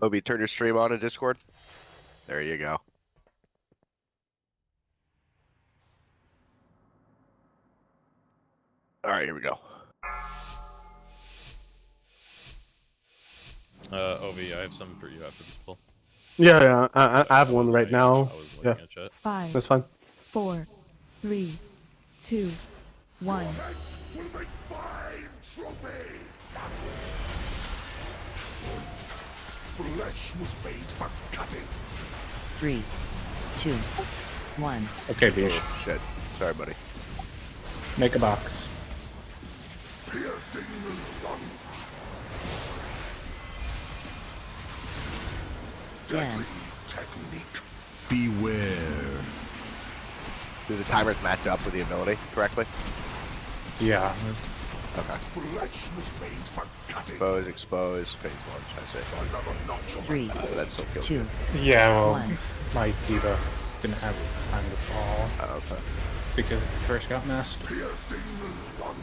Obi, turn your stream on in Discord. There you go. Alright, here we go. Obi, I have something for you after this pull. Yeah, I have one right now. I was looking at chat. 5, That's fine. 4, 3, 2, 1. Will make 5 trophies. Flesh was made for cutting. 3, 2, 1. Okay, Beach. Oh, shit. Sorry, buddy. Make a box. Piercing lunge. 10. Technique. Beware. Do the timers match up with the ability correctly? Yeah. Okay. Flesh was made for cutting. Expose, phase 1, should I say? Another notch on 3, So that's still kills 2, you. Yeah, well, 1. my diva didn't have time to fall Oh, okay. because it first got messed. piercing lunge.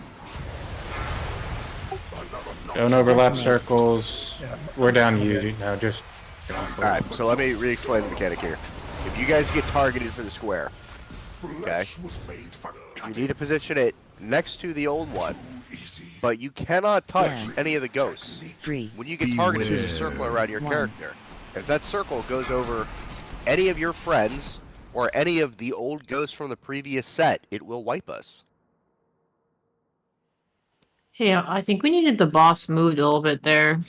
Another notch. Don't overlap circles. We're down you now, just... Alright, so let me re-explain the mechanic here. If you guys get targeted for the square, Flesh was made for you cutting. need to position it next to the old one, Easy. but you cannot touch Yeah. any of the ghosts. 3, When you get targeted, there's a circle around your 1. character. If that circle goes over any of your friends or any of the old ghosts from the previous set, it will wipe us. Hey, I think we needed the boss moved a little bit there.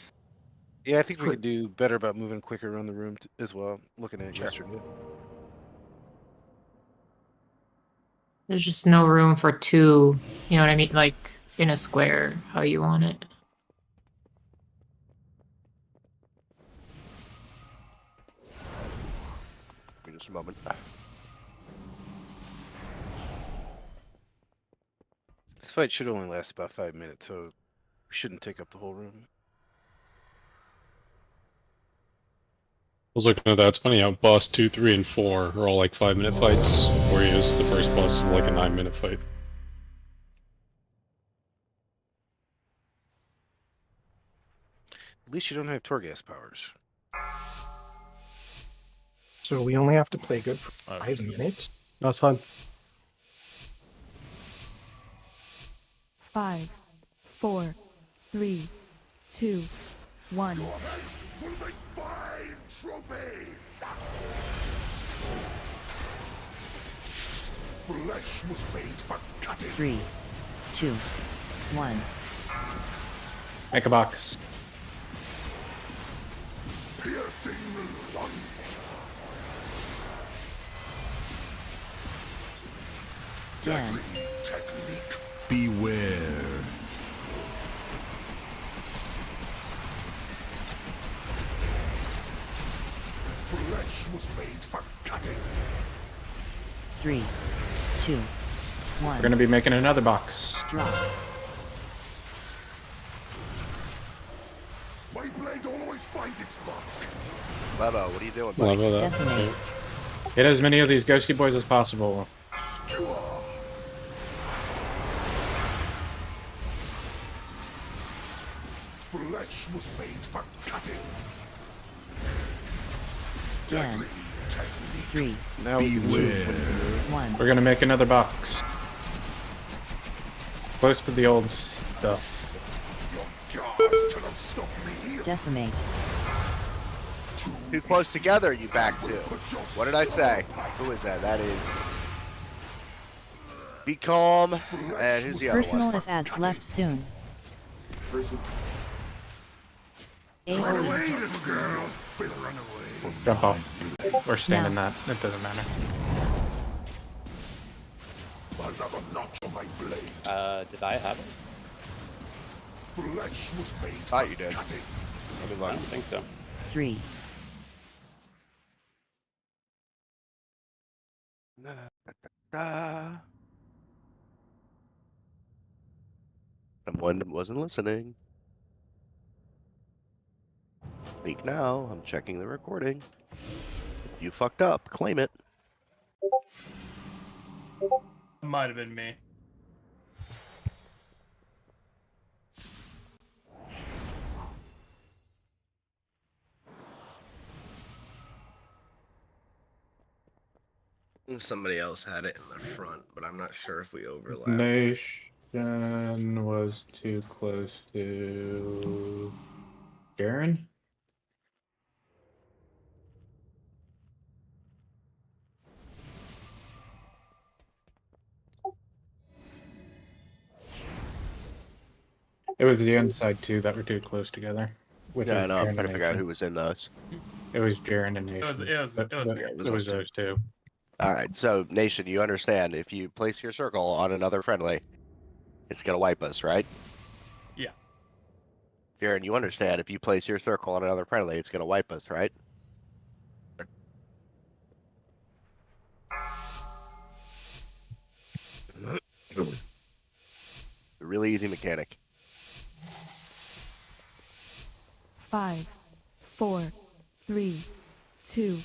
Yeah, I think we could do better about moving quicker around the room as well. Looking at it Sure. yesterday. There's just no room for two, you know what I mean? Like, in a square, how you want it. Give me just a moment. This fight should only last about 5 minutes, so we shouldn't take up the whole room. I was looking at that. It's funny how boss 2, 3, and 4 are all like 5-minute fights, whereas the first boss is like a 9-minute fight. At least you don't have Torghast powers. So we only have to play good for 5 minutes? That's fine. 5, 4, 3, 2, 1. Will make 5 trophies. Flesh was made for cutting. 3, 2, 1. Make a box. Piercing lunge. Dance. Technique. Beware. Flesh was made for cutting. 3, 2, 1. We're gonna be making another box. Drop. My blade always finds its mark. Levo, what are you doing, Love buddy? that. Decimate. Get as many of these ghosty boys as possible. Skewer. Flesh was made for cutting. Dance. Technique. 3, Now we can move. 1. We're gonna make another box. Close to the old stuff. God cannot stop me. Decimate. Too close together, you back two. What did I say? Who is that? That is... Be calm. And who's the other Personal one? effects left soon. Run AoE. away, little girl. We'll run away. Jump off. Or stand in that. It doesn't matter. Another notch on my blade. Did I have it? Flesh was made Thought for you did. cutting. Let me I look. don't think so. 3, Someone wasn't listening. Speak now. I'm checking the recording. You fucked up. Claim it. Might have been me. Somebody else had it in the front, but I'm not sure if we overlapped. Nation was too close to Darren. It was the inside two that were too close together. Which Yeah, I was know. I'm Jaren trying and to figure out Nation. who was in those. It was Jaren and Nation. It was me. It was those two. All right, so Nation, you understand if you place your circle on another friendly, it's gonna wipe us, right? Yeah. Jaren, you understand if you place your circle on another friendly, it's gonna wipe us, right? Really easy mechanic. 5, 4, 3, 2,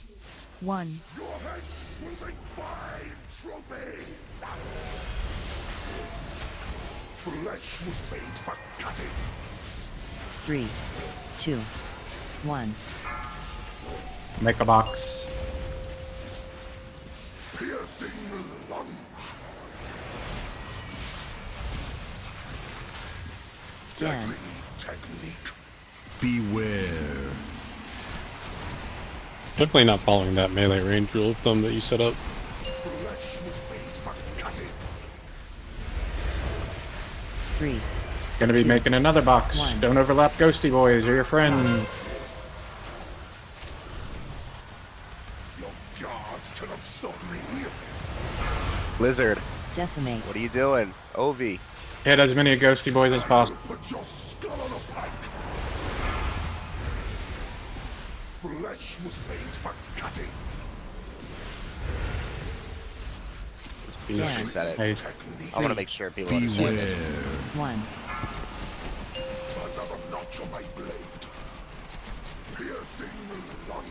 1. Your heads will make 5 trophies. Flesh was made for cutting. 3, 2, 1. Make a box. Piercing lunge. Dance. Technique. Beware. Definitely not following that melee range rule of thumb that you set up. Flesh was made for cutting. 3. Gonna be making another box. 1. Don't overlap Ghosty Boys or your friend. Your guard cannot stop me. Lizard, Decimate. what are you doing? Ovi. Hit as many Ghosty Boys as possible. Put your skull on a pike. Flesh was made for cutting. Dance. You said it. Hey, I want to make sure people understand this. 1. Another notch on my blade. Piercing lunge.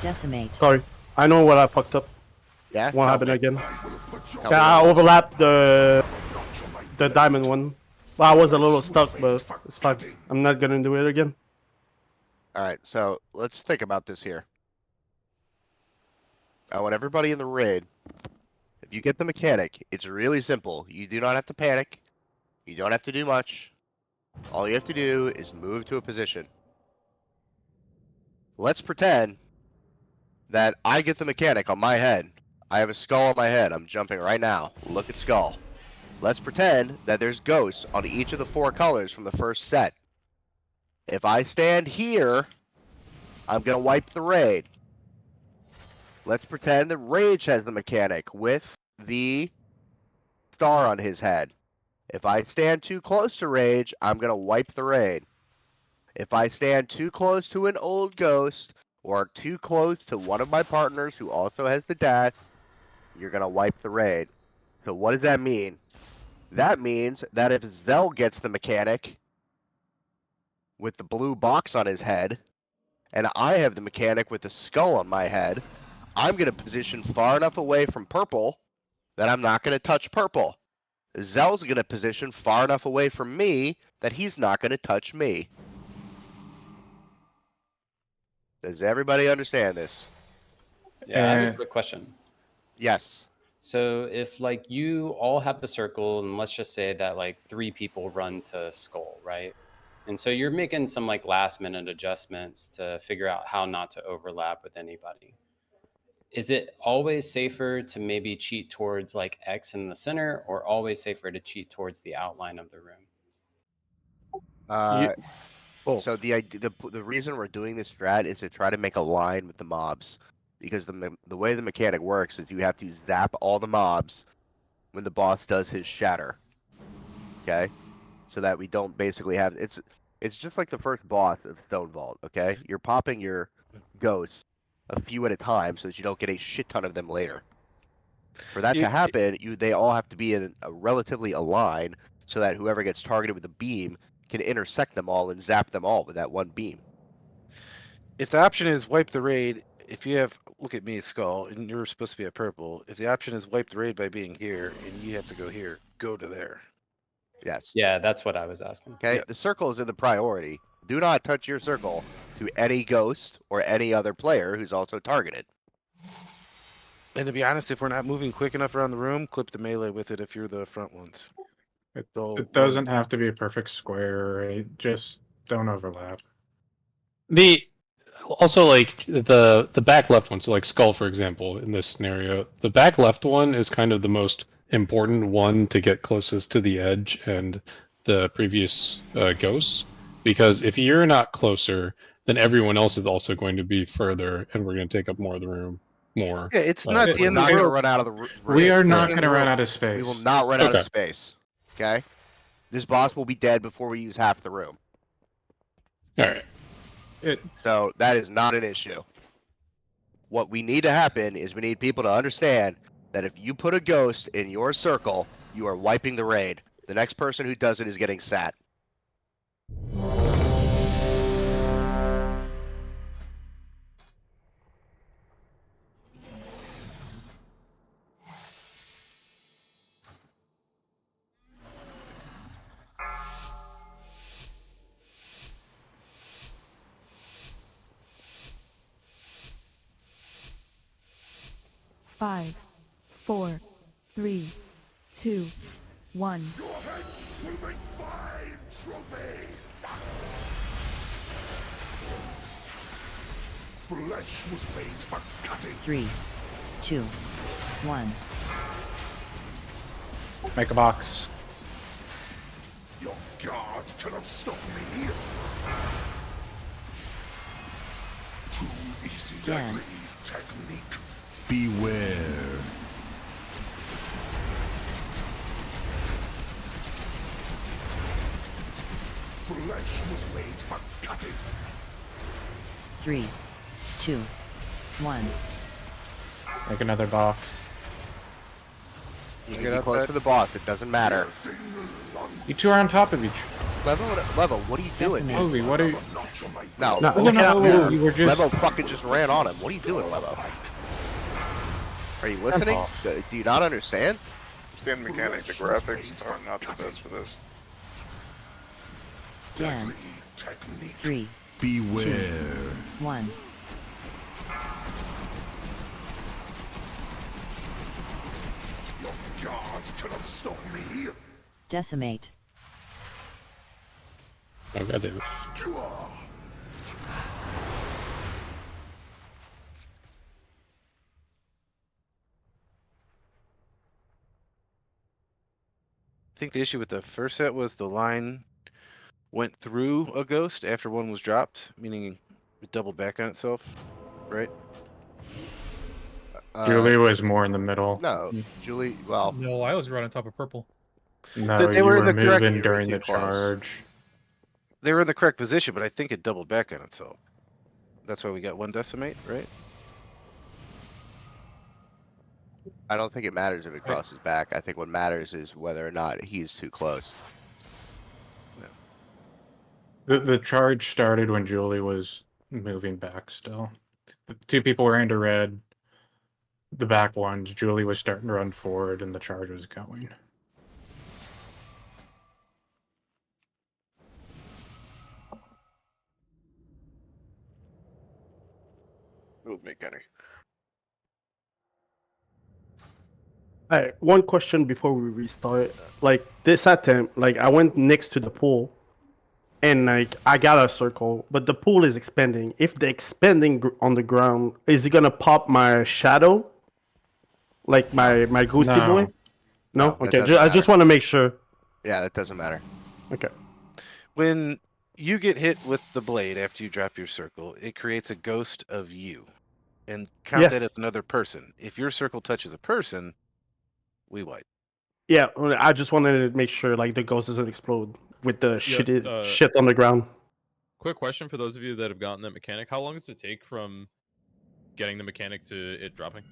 Decimate. Sorry, I know what I fucked up. Yeah? What Tell happened me. again? Tell Yeah, I me. overlapped the diamond one. Well, I was a little stuck, but it's fine. I'm not gonna do it again. Alright, so let's think about this here. I want everybody in the raid. If you get the mechanic, it's really simple. You do not have to panic. You don't have to do much. All you have to do is move to a position. Let's pretend that I get the mechanic on my head. I have a skull on my head. I'm jumping right now. Look at skull. Let's pretend that there's ghosts on each of the 4 colors from the first set. If I stand here, I'm gonna wipe the raid. Let's pretend that Rage has the mechanic with the star on his head. If I stand too close to Rage, I'm gonna wipe the raid. If I stand too close to an old ghost, or too close to one of my partners who also has the dash, you're gonna wipe the raid. So what does that mean? That means that if Zell gets the mechanic with the blue box on his head, and I have the mechanic with the skull on my head, I'm gonna position far enough away from purple that I'm not gonna touch purple. Zell's gonna position far enough away from me that he's not gonna touch me. Does everybody understand this? Yeah, I have a quick question. Yes. So if like you all have the circle, and let's just say that like 3 people run to skull, right? And so you're making some like last minute adjustments to figure out how not to overlap with anybody. Is it always safer to maybe cheat towards like X in the center, or always safer to cheat towards the outline of the room? So the reason we're doing this strat is to try to make a line with the mobs, because the way the mechanic works is you have to zap all the mobs when the boss does his shatter. Okay, so that we don't basically have it's just like the first boss of Stone Vault. Okay, you're popping your ghosts a few at a time so that you don't get a shit ton of them later. For that to happen, they all have to be in a relatively aligned so that whoever gets targeted with a beam can intersect them all and zap them all with that one beam. If the option is wipe the raid, if you have, look at me, Skull, and you're supposed to be at purple. If the option is wipe the raid by being here, and you have to go here, go to there. Yes. Yeah, that's what I was asking. Okay, the circle is in the priority. Do not touch your circle to any ghost or any other player who's also targeted. And to be honest, if we're not moving quick enough around the room, clip the melee with it if you're the front ones. It doesn't have to be a perfect square. Right? Just don't overlap. The also like the back left one, so like skull for example, in this scenario, the back left one is kind of the most important one to get closest to the edge and the previous ghosts, because if you're not closer, then everyone else is also going to be further, and we're going to take up more of the room. More. Yeah, it's not the We're end not of the going to world. run out of the room. We are not going to run out of space. We will not run out of Okay. space. Okay? This boss will be dead before we use half the room. Alright. So that is not an issue. What we need to happen is we need people to understand that if you put a ghost in your circle, you are wiping the raid. The next person who does it is getting sat. Five, 4, 3, 2, 1. Your heads will make fine trophies! Flesh was made for cutting. 3, 2, 1. Make a box. Your guard cannot stop me. Too easy Dance. deadly technique. Beware. Flesh was made for cutting. 3, 2, 1. Make another box. You can get close to the boss. It doesn't matter. You two are on top of each. Levo, what are you doing? dude? Holy, what are you? No, No, look no, out no, there. you were just- Levo fucking just ran on him. What are you doing, Levo? Are you listening? Do you not understand? Stand mechanic, the graphics are not the best for this. Dance. 3, Beware. 1. Your guard cannot stop me. Decimate. Oh god damn it. Skewer. I think the issue with the first set was the line went through a ghost after one was dropped, meaning it doubled back on itself, right? Julie was more in the middle. No, Julie. Well, No, I was right on top of purple. No, They you were were in the correct- moving you were during too the close. charge. They were in the correct position, but I think it doubled back on itself. That's why we got one decimate, right? I don't think it matters if it crosses back. I think what matters is whether or not he's too close. The charge started when Julie was moving back still. The two people were into red. The back ones, Julie was starting to run forward and the charge was going. With me, Kenny. Alright, one question before we restart. Like this attempt, like I went next to the pool, and like I got a circle, but the pool is expanding. If the expanding on the ground, is it gonna pop my shadow? Like my ghosty No. boy? No. that Okay. doesn't I just matter. want to make sure. Yeah, that doesn't matter. Okay. When you get hit with the blade after you drop your circle, it creates a ghost of you. And count that Yes. as another person. If your circle touches a person, we wipe. Yeah. I just wanted to make sure like the ghost doesn't explode with the Yeah, shit on the ground. Quick question for those of you that have gotten that mechanic: how long does it take from getting the mechanic to it dropping?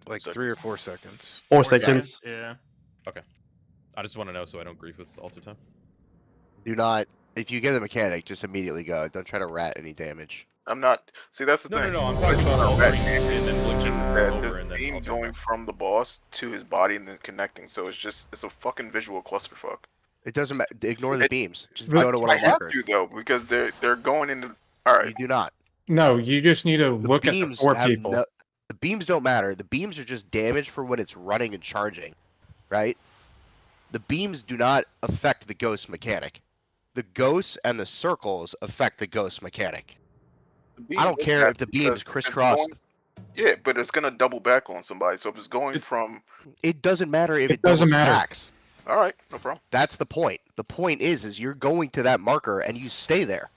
Like 3 or 4 seconds. 4 seconds. Yeah. Okay. I just want to know so I don't grief with alter time. Do not. If you get a mechanic, just immediately go. Don't try to rat any damage. I'm not. See, that's the No, thing. no, I'm talking about altering and then blinking Is that over there's and then beam altering going back. from the boss to his body and then connecting. So it's a fucking visual clusterfuck. It doesn't matter. Ignore the It- beams. Just I, go to one I of the have markers. to though because they're going into. All right. You do not. No, you just need to The look at the beams 4 have people. no. The beams don't matter. The beams are just damage for when it's running and charging, right? The beams do not affect the ghost mechanic. The ghosts and the circles affect the ghost mechanic. I don't care if the beams crisscross. Yeah, but it's gonna double back on somebody. So if it's going from, It doesn't matter if It doesn't doubles matter. backs. all right, no problem. That's the point. The point is you're going to that marker and you stay there.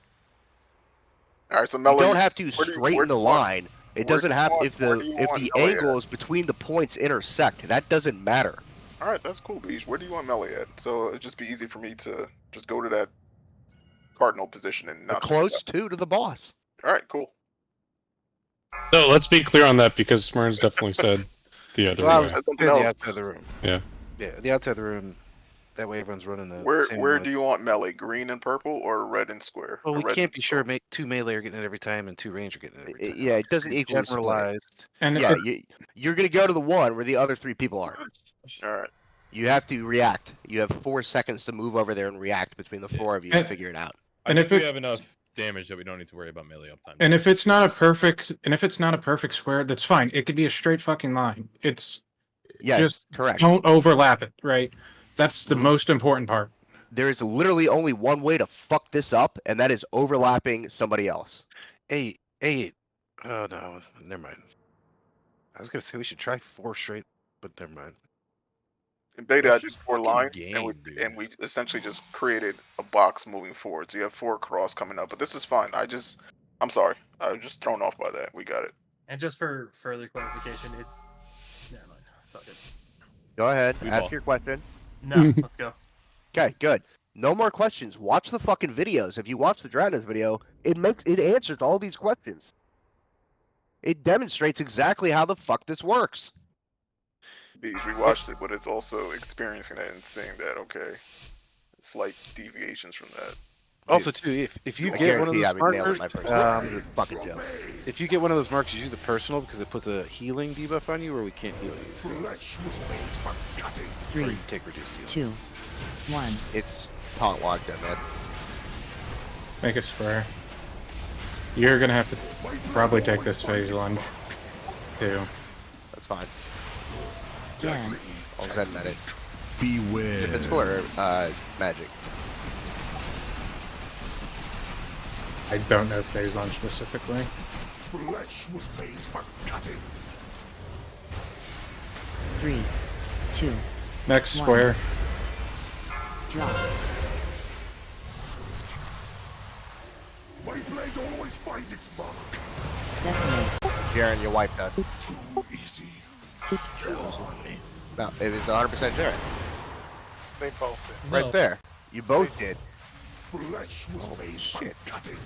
All right, so You Melly, don't have to where do you- straighten where the do you want- line. It where doesn't do you have want- if where the do you if want the Melly at? angles between the points intersect. That doesn't matter. All right, that's cool, Beach. Where do you want Melly at? So it'd just be easy for me to just go to that cardinal position and The not close to the boss. All right, cool. So let's be clear on that because Smyrn's definitely said the other Well, I way. was Something saying the else. outside of the room. Yeah. Yeah, the outside of the room. That way everyone's running the Where same where amount do you want Melly? Green and purple or red and square? Well, Or we red can't and be sure two melee are getting it every time and two range are getting it every time. Yeah, it doesn't equally split. Generalized. And Yeah, you're gonna go to the one where the other 3 people are. All right. You have to react. You have 4 seconds to move over there and react between the 4 of you and figure it out. I And think if we it- have enough damage that we don't need to worry about melee uptime. And if it's not a perfect square, that's fine. It could be a straight fucking line. It's Yeah, just correct. don't overlap it, right? That's the most important part. There is literally only one way to fuck this up, and that is overlapping somebody else. Hey, oh no, never mind. I was gonna say we should try 4 straight, but never mind. In beta, I That's did just 4 fucking lines, game, and we essentially just created a box moving forward. So you have 4 cross coming up, but this is fine. I'm sorry, I was just thrown off by that. We got it. And just for further clarification, never mind. Fuck it. Go ahead, We ask ball. your question. No, let's go. Okay, good. No more questions. Watch the fucking videos. If you watch the Dragon's video, it answers all these questions. It demonstrates exactly how the fuck this works. Bees, we watched it, but it's also experiencing it and seeing that okay, slight deviations from that. Also, too, if you I get one of guarantee those I would nail markers, it my first time. It was a fucking joke. if you get one of those markers, use the personal because it puts a healing debuff on you, or we can't heal you. So, Flesh was made for cutting. or 3, you take reduced heal. 2, 1. It's taunt locked in, man. Make a square. You're gonna have to probably take this phase lunge too. That's fine. 10, I'll send that it. Beware. If it's for magic. I don't know phase lunge specifically. Flesh was made for cutting. 3, 2, Next One. square. drop. My blade always finds its mark. Decimate. Jaren, you wiped us. Too easy. No, it was 100% Jaren. They both did. Right there. You both did. Flesh was made shit. for cutting.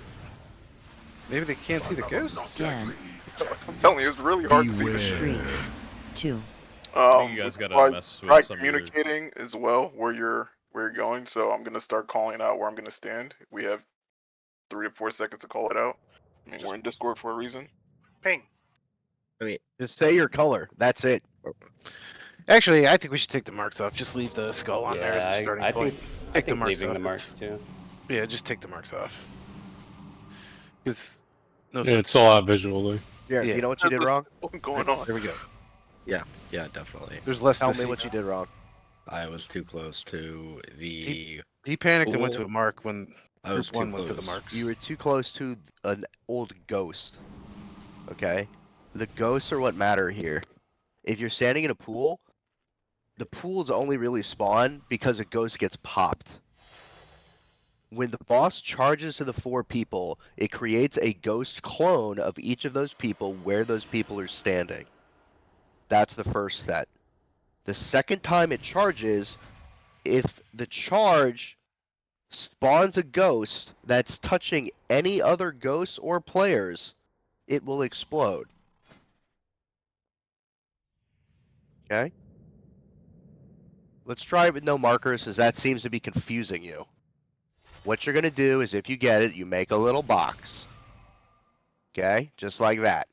Maybe they can't see the ghosts. 10, I'm telling you, it's really hard to see this shit. 3, 2, think you guys gotta try- mess with try some of your- communicating as well where you're going. So I'm gonna start calling out where I'm gonna stand. We have 3 to 4 seconds to call it out. I mean, we're in Discord for a reason. Ping. I mean, just say your color. That's it. Actually, I think we should take the marks off. Just leave the skull on there as the Yeah, starting I point. think Take the marks leaving off. the marks too. Yeah, just take the marks off. Because no, It's a lot visually. Jaren, Yeah. you know what you did wrong? What's going on? there we go. Yeah, definitely. There's less. Tell to me see what you now. did wrong. I was too close to the. He panicked and went to Ooh. a mark when I was group too one went to the close. marks. You were too close to an old ghost. Okay? The ghosts are what matter here. If you're standing in a pool, the pools only really spawn because a ghost gets popped. When the boss charges to the 4 people, it creates a ghost clone of each of those people where those people are standing. That's the first set. The second time it charges, if the charge spawns a ghost that's touching any other ghosts or players, it will explode. Okay? Let's try it with no markers, as that seems to be confusing you. What you're gonna do is, if you get it, you make a little box. Okay? Just like that.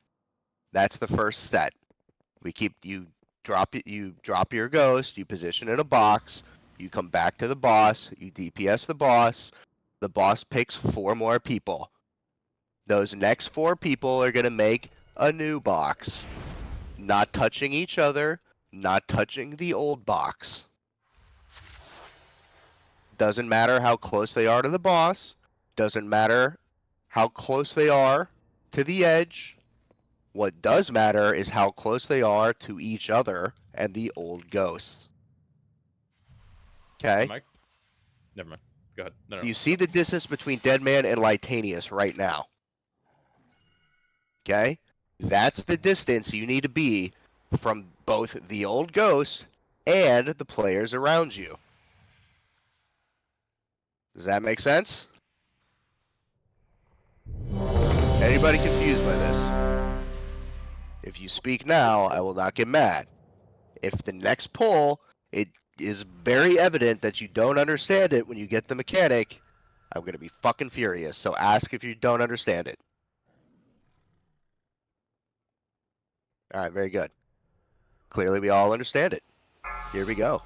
That's the first set. You drop your ghost, you position in a box, you come back to the boss, you DPS the boss picks 4 more people. Those next 4 people are gonna make a new box. not touching each other, not touching the old box. Doesn't matter how close they are to the boss. Doesn't matter how close they are to the edge. What does matter is how close they are to each other and the old ghosts. Okay? Mike? Never mind. Go ahead. No, no. Do you see the distance between Deadman and Litanius right now? Okay? That's the distance you need to be from both the old ghost and the players around you. Does that make sense? Anybody confused by this? If you speak now, I will not get mad. If the next poll, it is very evident that you don't understand it when you get the mechanic, I'm going to be fucking furious. So ask if you don't understand it. Alright, very good. Clearly we all understand it. Here we go.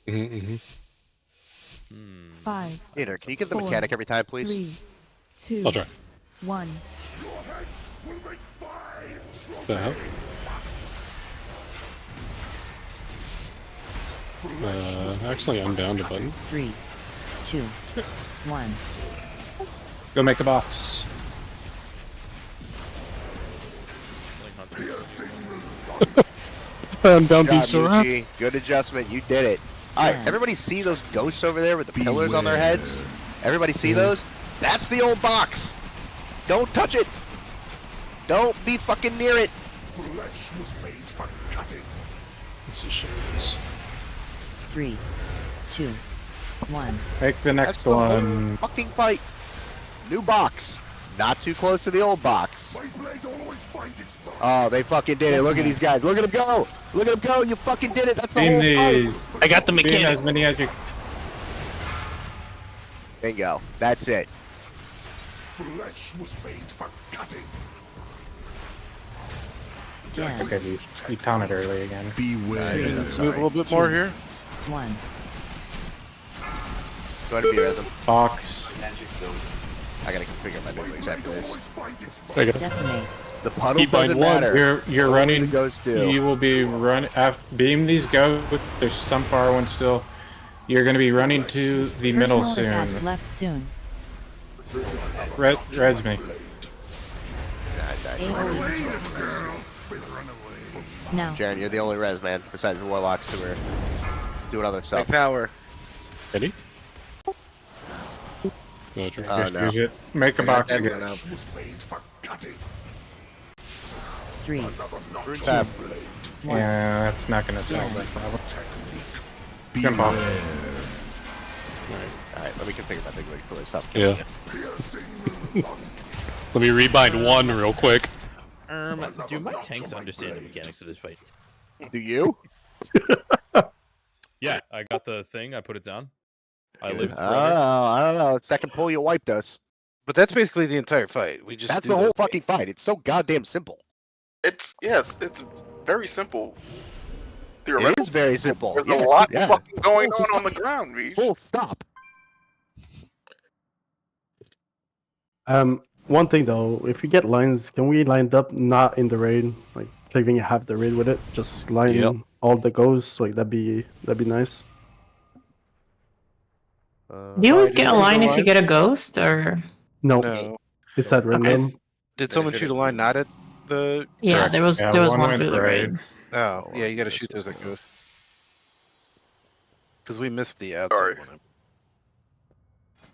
Mm-hmm. 5. Peter, can you get the 4, mechanic every time, please? 3, 2, I'll try. 1. The hell? Actually, I'm down to button. 3, 2, 1. Go make a box. I'm down Good job, Sora. Yuji. Good adjustment. You did it. Alright, everybody see those ghosts over there with the pillars on their heads? Everybody see those? That's the old box. Don't touch it. Don't be fucking near it. Flesh was made for cutting. It's a shame. 3, 2, 1. Make the That's next the whole one. fucking fight. New box. Not too close to the old box. My blade always finds its mark. Oh, they fucking did it. Look at these guys. Look at them go. Look at them go. You fucking did it. That's the Beam whole these. fight. I got the mechanic. Beam as many as you. Bingo. That's it. Flesh was made for cutting. Okay, you counted early again. Beware. Move a little bit more here. 1. Go ahead and be resin. Box. I gotta configure my movements after this. Decimate. The puddle Keep mine doesn't one. matter. You're Only running. the ghosts do. You will be running. Beam these ghosts. There's some far ones still. You're going to be running to the middle Personal soon. attacks left soon. Res me. Now. Jaren, you're the only res man besides the warlocks who are doing other stuff. Big power. Ready? No. Use it. Make a box Every- again. Was made for cutting. 3, Rune tab. Yeah, that's not going to solve that problem. Beware. Jump off. Alright, let me configure my big wig for this stuff. Yeah. Let me rebind one real quick. Do my tanks understand the mechanics of this fight? Do you? Yeah, I got the thing. I put it down. I lived Oh, forever. I don't know. Second pull, you wiped us. But that's basically the entire fight. We just That's do the whole those- fucking fight. It's so goddamn simple. It's very simple. It Theoretically, is very simple. there's Yeah, a lot yeah. fucking going on the ground, Vish. Full stop. One thing though, if we get lines, can we line up not in the raid, like cleaving half the raid with it? Just line Yep. all the ghosts, like that'd be nice. Do you always get a line if you get a ghost, or? No, No. it's at random. Did someone shoot a line not at the? Yeah, there was one went through the raid. Oh, yeah, you gotta shoot those at ghosts. Because we missed the outside one.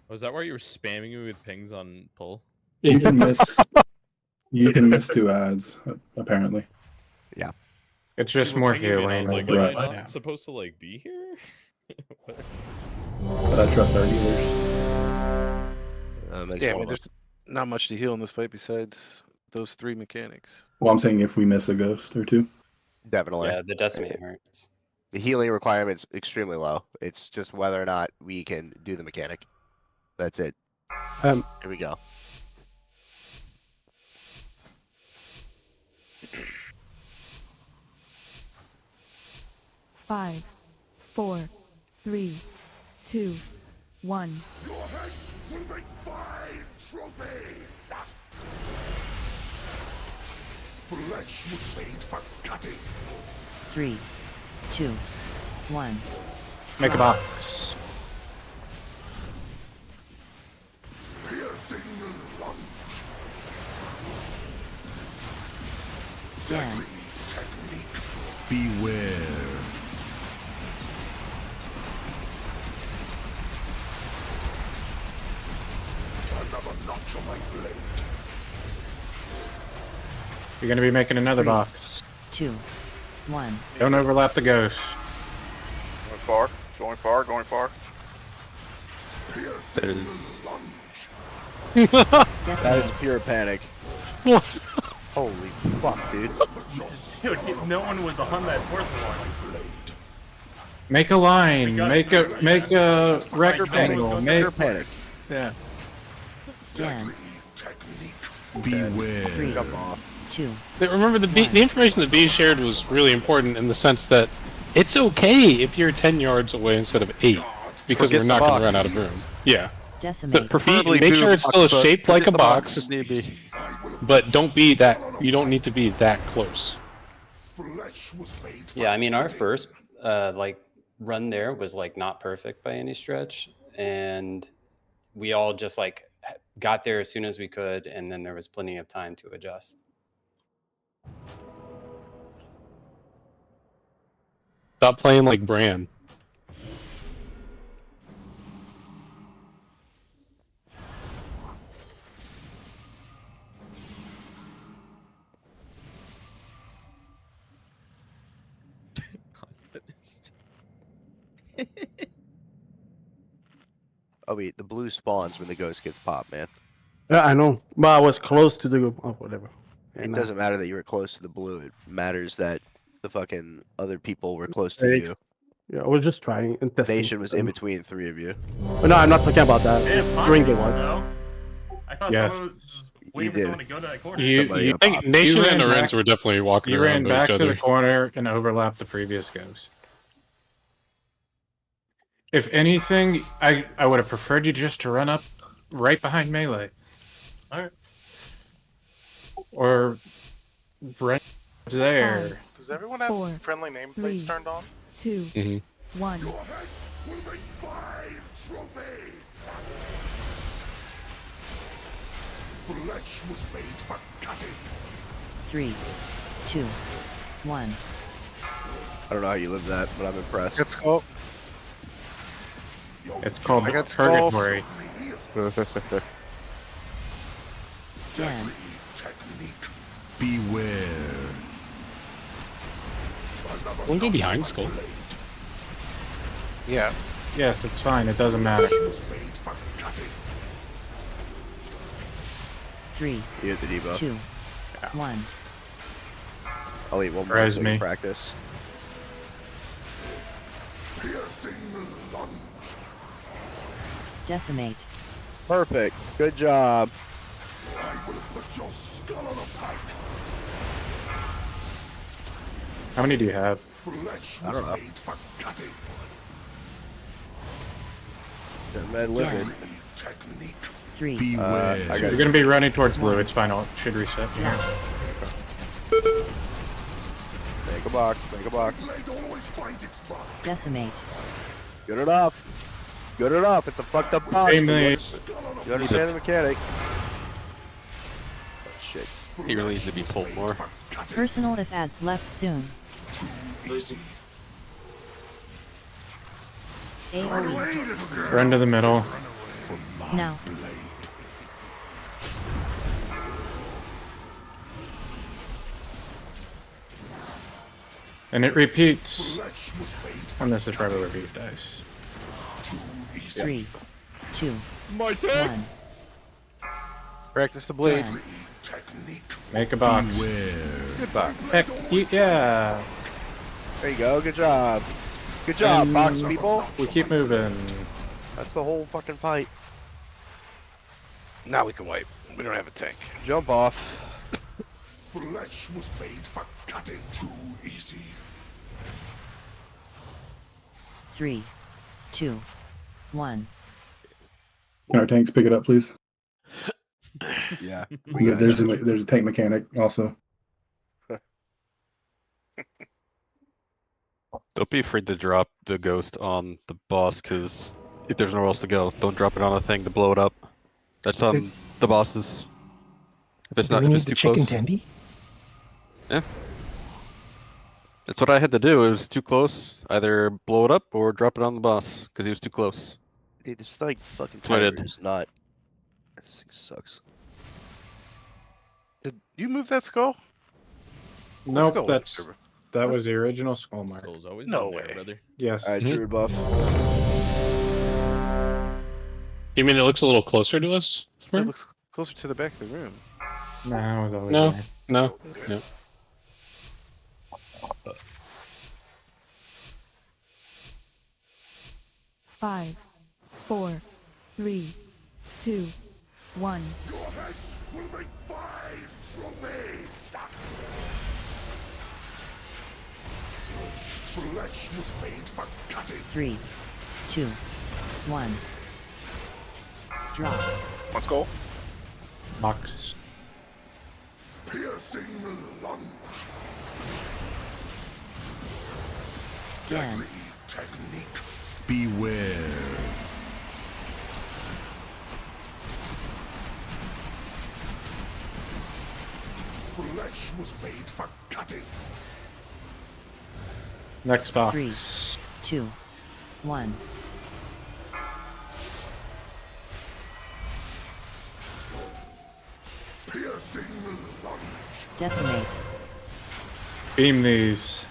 Was that why you were spamming me with pings on pull? You can miss. You can miss 2 ads, apparently. Yeah. It's just You were more pinging me and I healing. was like, Right. am I not supposed to like be here? But I trust our healers. Yeah, I mean, there's not much to heal in this fight besides those 3 mechanics. Well, I'm saying if we miss a ghost or 2. Definitely. Yeah, the decimate hurts. The healing requirement's extremely low. It's just whether or not we can do the mechanic. That's it. Um, Here we go. Five, 4, 3, 2, 1. Your haste will make 5 trophies. Flesh was made for cutting. 3, 2, 1. Make a box. Piercing lunge. Dance. Technique. Beware. Another notch on my blade. You're gonna be making another 3, box. 2, 1. Don't overlap the ghost. Going far. Going far. Going far. That is, Decimate. that is pure panic. Holy fuck, dude. Dude, no one was on that fourth one. Make a line. Make a Pure rectangle. panic. Make Pure panic. yeah. Dance. Beware. 3, Jump off. 2. Remember, the information that B shared was really important in the sense that it's okay if you're 10 yards away instead of 8, because Forget we're the not going box. to run out of room. Yeah. Decimate. But preferably make do sure the it's box, still but shaped like forget a the box box, if need be. but don't be that. You don't need to be that close. Flesh was made for Yeah, I mean, our first like run there was like not perfect by any stretch, and we all just like got there as soon as we could, and then there was plenty of time to adjust. Stop playing like Bran. Oh wait, the blue spawns when the ghost gets popped, man. Yeah, I know. But I was close to the whatever. It And, doesn't matter that you were close to the blue. It matters that the fucking other people were close to you. Yeah, I was just trying and testing. Nation was in between 3 of you. But no, I'm not talking about that. Hey, It's Pop, during the one. no? I thought Yes. someone was just waiting for did. someone to go to that corner. You I think Nation ran and the back- Rens were definitely walking You around ran with back each to other. the corner and overlapped the previous ghost. If anything, I would have preferred you just to run up right behind melee. Alright. Or right there. Does everyone have friendly nameplates 3, turned on? 2, Mhm. 1. Your heads will make 5 trophies. Flesh was made for cutting. 3, 2, 1. I don't know how you live that, but I'm impressed. Let's go. It's called I got skulls. Purgatory. Dance. Technique. Beware. We'll go behind Skull. Yeah. Yes, it's fine. It doesn't matter. Was made for cutting. 3, You hit the debuff. 2, 1. I'll eat one more Res so we me. can practice. Piercing lunge. Decimate. Perfect. Good job. I will put your skull on a pike. How many do you have? Flesh I was don't know. made for cutting. Med living. Technique. 3, Beware. I got You're gonna be running towards blue. It's fine. It should reset. Yeah. Make a box. Make a box. Blade always finds its mark. decimate. Good enough. Good enough. It's a fucked up box. Same thing. You understand the mechanic? Oh, shit. He really needs to be pulled more. Personal if ads left soon. AoE. Run to the middle. Now. And it repeats. And this is probably where beef dies. 3, 2, My turn. 1. Practice the blade. Dance. Make a box. Good box. Heck, yeah. There you go. Good job. Good job, And box people. We keep moving. That's the whole fucking fight. Now we can wipe. We don't have a tank. Jump off. Flesh was made for cutting. Too easy. 3, 2, 1. Can our tanks pick it up, please? Yeah. There's a tank mechanic also. Don't be afraid to drop the ghost on the boss, because if there's nowhere else to go, don't drop it on a thing to blow it up. That's on the bosses. If it's Do not, we if need it's the too chicken close. tendy? Yeah. That's what I had to do. It was too close. Either blow it up or drop it on the boss, because he was too close. Dude, this like fucking That's what I timer did. is not. This thing sucks. Did you move that skull? Nope, skull was that was the original skull mark. Skull's always No been there, way. brother. Yes. Alright, Druid buff. You mean it looks a little closer to us? It looks closer to the back of the room. No, it was always No, there. no, no. Five, 4, 3, 2, 1. Your heads will make 5 trophies. Flesh was made for cutting. 3, 2, 1. Drop. One skull. Box. Piercing lunge. Dance. Technique. Beware. Flesh was made for cutting. Next box. 3, 2, 1. Piercing lunge. Decimate. Beam these.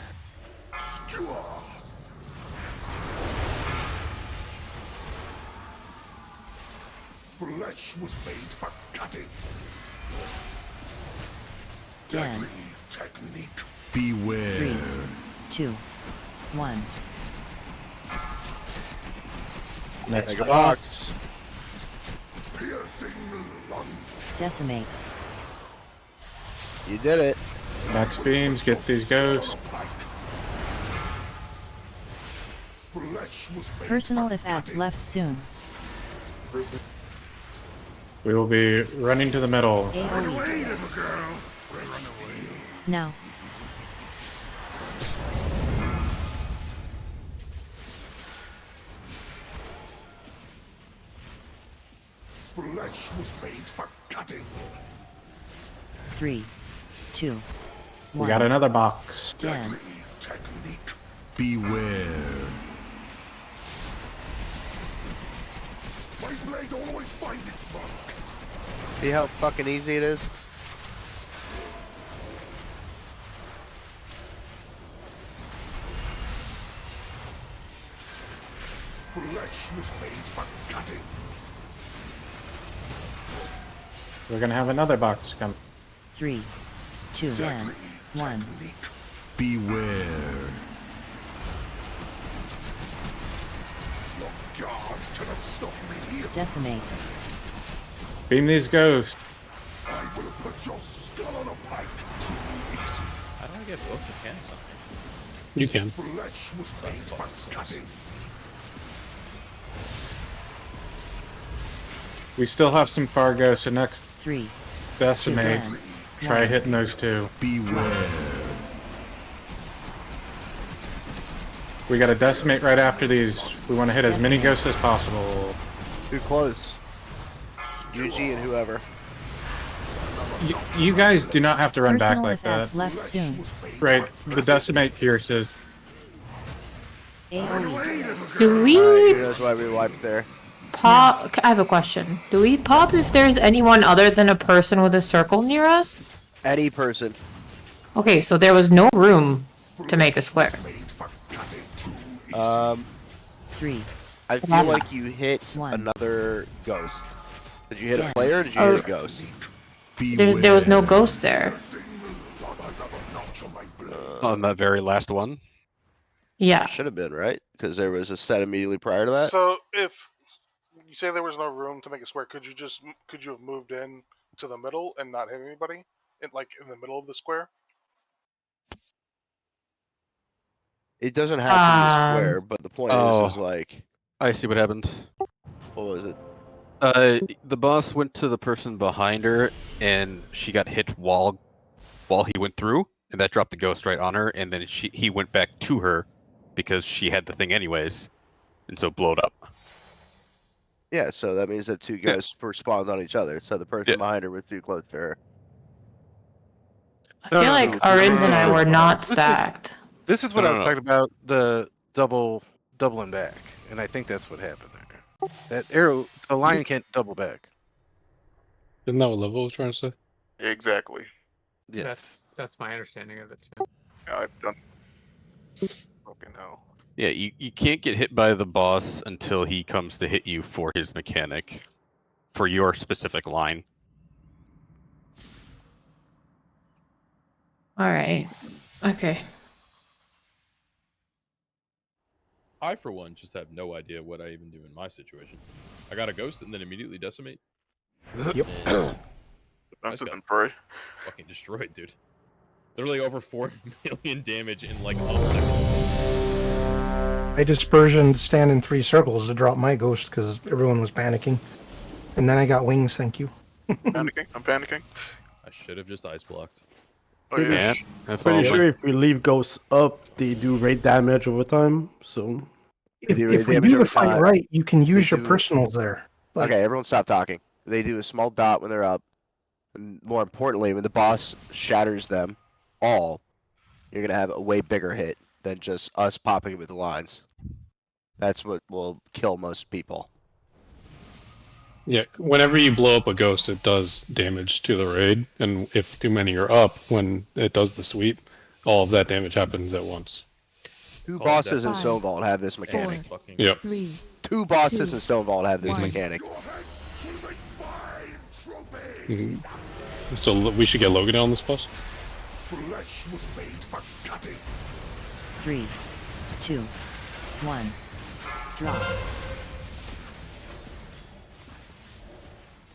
Skewer. Flesh was made for cutting. Dance. Technique. Beware. 3, 2, 1. Next Mega box. Piercing lunge. Decimate. You did it. Next beams. Get these ghosts. Flesh was made Personal for if ads cutting. left soon. We will be running to the middle. AoE. Now. Flesh was made for cutting. 3, 2, 1. We got another box. Dance. Technique. Beware. My blade always finds its mark. See how fucking easy it is? Flesh was made for cutting. We're gonna have another box come. 3, 2, Deadly 1. technique. Beware. Your guard cannot stop me here. Decimate. Beam these ghosts. I will put your skull on a pike. Too easy. How do I get both mechanics on You can. Flesh was made for cutting. We still have some Fargo, so next 3, decimate. Dance. Try hitting those two. Beware. We got to decimate right after these. We want to hit as many ghosts as possible. Too close. UG and whoever. You guys do not have to run back Personal like if ads that. left soon. Right, the decimate pierces. Do AoE. we That's why we wiped there. pop? I have a question. Do we pop if there's anyone other than a person with a circle near us? Any person. Okay, so there was no room to make a square. 3. I feel like you hit another ghost. Did you hit a player or did you hit a ghost? There was no ghost there. On that very last one. Yeah. Should have been, right? Because there was a set immediately prior to that. So if you say there was no room to make a square, could you have moved in to the middle and not hit anybody? In the middle of the square? It doesn't have to be a square, but the point is like... I see what happened. What was it? The boss went to the person behind her, and she got hit while he went through, and that dropped the ghost right on her. And then he went back to her because she had the thing anyways, and so blowed up. Yeah, so that means that two ghosts respawned on each other. So the person behind her was too close to her. I feel like Arins and I were not This is- stacked. This is what No, I no, was no. talking about, the doubling back, and I think that's what happened there. That arrow, the lion can't double back. Isn't that what Level was trying to say? Exactly. Yes. That's my understanding of it too. Yeah, I've done. Fucking hell. Yeah, you can't get hit by the boss until he comes to hit you for his mechanic, for your specific line. All right. Okay. I, for one, just have no idea what I even do in my situation. I got a ghost and then immediately decimate. Yep. And That's got an pray. fucking destroyed, dude. Literally over 4 million damage in like a second. I dispersioned stand in 3 circles to drop my ghost because everyone was panicking. And then I got wings, thank you. Panicking. I'm panicking. I should have just ice blocked. Oh yeah. Pretty sure if we leave ghosts up, they do rate damage over time. So If we do the fight right, you can use your personals there. Like, Okay, everyone stop talking. They do a small dot when they're up. And more importantly, when the boss shatters them all, you're going to have a way bigger hit than just us popping with the lines. That's what will kill most people. Yeah, whenever you blow up a ghost, it does damage to the raid, and if too many are up when it does the sweep, all of that damage happens at once. Two bosses in Stone Vault have this mechanic. Yep. 3, Two bosses 2, in Stone Vault have this 1. mechanic. Mhm. So we should get Logan on this boss? Flesh was made for cutting. 3, 2, 1. Drop.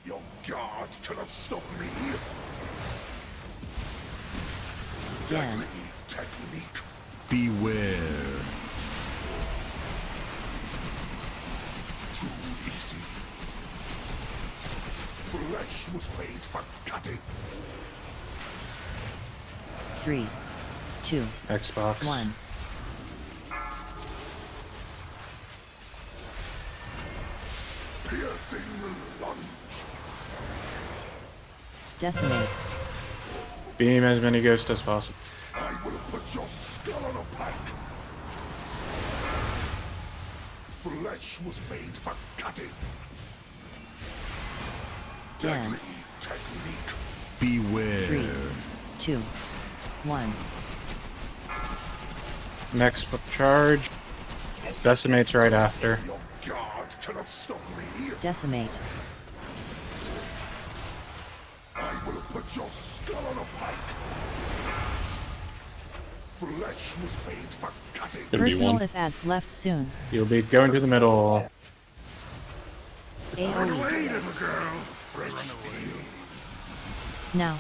Your guard cannot stop me. Dance. Technique. Beware. Too easy. Flesh was made for cutting. 3, 2, Xbox. 1. Piercing lunge. Decimate. Beam as many ghosts as possible. I will put your skull on a pike. Flesh was made for cutting. Dance. Technique. Beware. 3, 2, 1. Next charge. Decimates right after. Guard cannot stop me. Decimate. I will put your skull on a pike. Flesh was made for cutting. Personal if ads left soon. You'll be going to the middle. AoE. Now.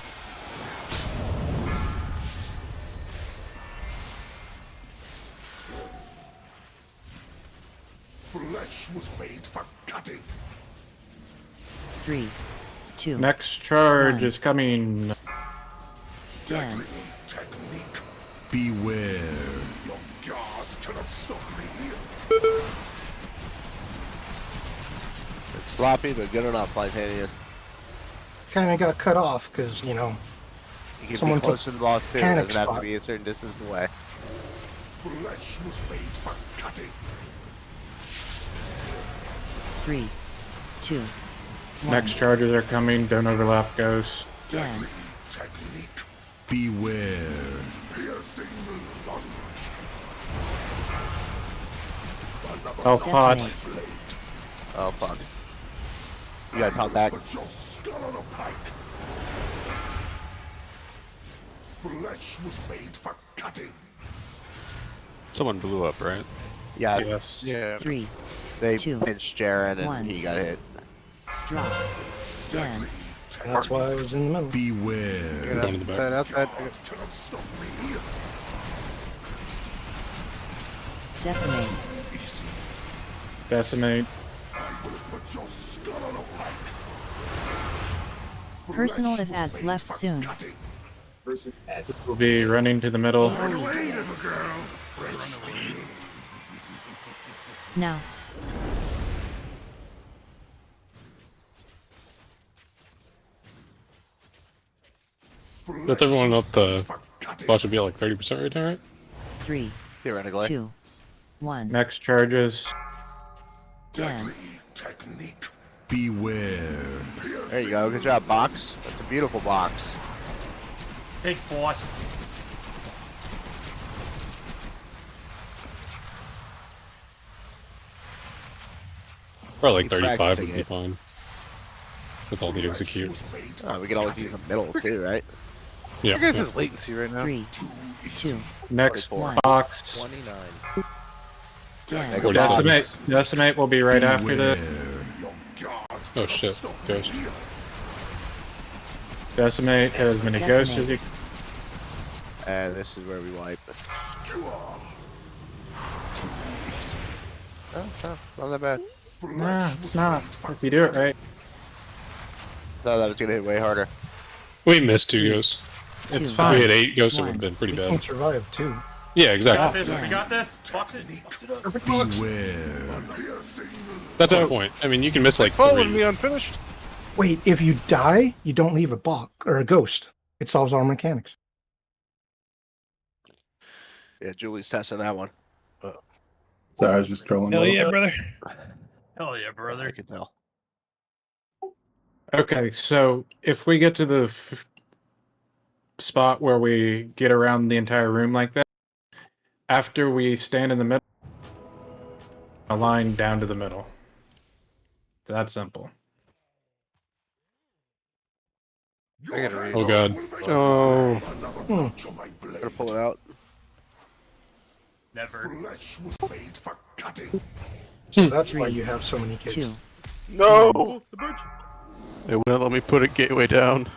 Flesh was made for cutting. 3, 2. Next charge 1. is coming. Dance. Technique. Beware. Your guard cannot stop me. It's sloppy, but good enough, Titanius. kind of got cut off because, you know, You can someone be close took to the boss too. It panic doesn't have to spot. be a certain distance away. Flesh was made for cutting. 3, 2, 1. Next charges are coming. Don't overlap ghosts. Dance. Technique. Beware. Piercing lunge. Health pot. Oh fuck. You gotta talk back. Put your skull on a pike. Flesh was made for cutting. Someone blew up, right? Yeah. Yes. Yeah. 3, They 2, pinched Jaren and 1. he got hit. Drop. Dance. That's why I was in the middle. Beware. Outside, outside. Cannot stop me. Decimate. Decimate. I will put your skull Personal if ads left soon. We'll be running to the middle. Now. That's everyone up the bot should be at like 30% right now, right? 3, Theoretically. 2, 1. Next charges. Dance. Beware. There you go. Good job, box. That's a beautiful box. Thanks, boss. Probably like Keep 35 would practicing be it. fine. With all the execute. Oh, we can always use the middle too, right? Yeah. Your guys' latency right now. 3, 2, Next 24. box. 29. dance. Decimate will be right after this. Oh shit. Ghost. Decimate as many ghosts as you. And this is where we wipe. Oh, not that bad. Nah, it's not. If you do it right. Thought that was gonna hit way harder. We missed 2 ghosts. It's If fine. we had 8 ghosts, it would have been pretty We bad. can survive too. Yeah, We got exactly. this. We got this. Box it. Box it up. Beware. That's our point. I mean, you can miss like Following 3. me unfinished. Wait, if you die, you don't leave a box or a ghost. It solves all mechanics. Yeah, Julie's testing that one. Sorry, I was just trolling. a Hell little yeah, bit. brother. Hell yeah, I brother. can tell. Okay, so if we get to the spot where we get around the entire room like that, after we stand in the middle, a line down to the middle. That simple. I gotta read. Oh god. Oh. Gotta pull it out. Never. So that's why you have so many kids. 2. No! The bird. It wouldn't let me put a gateway down.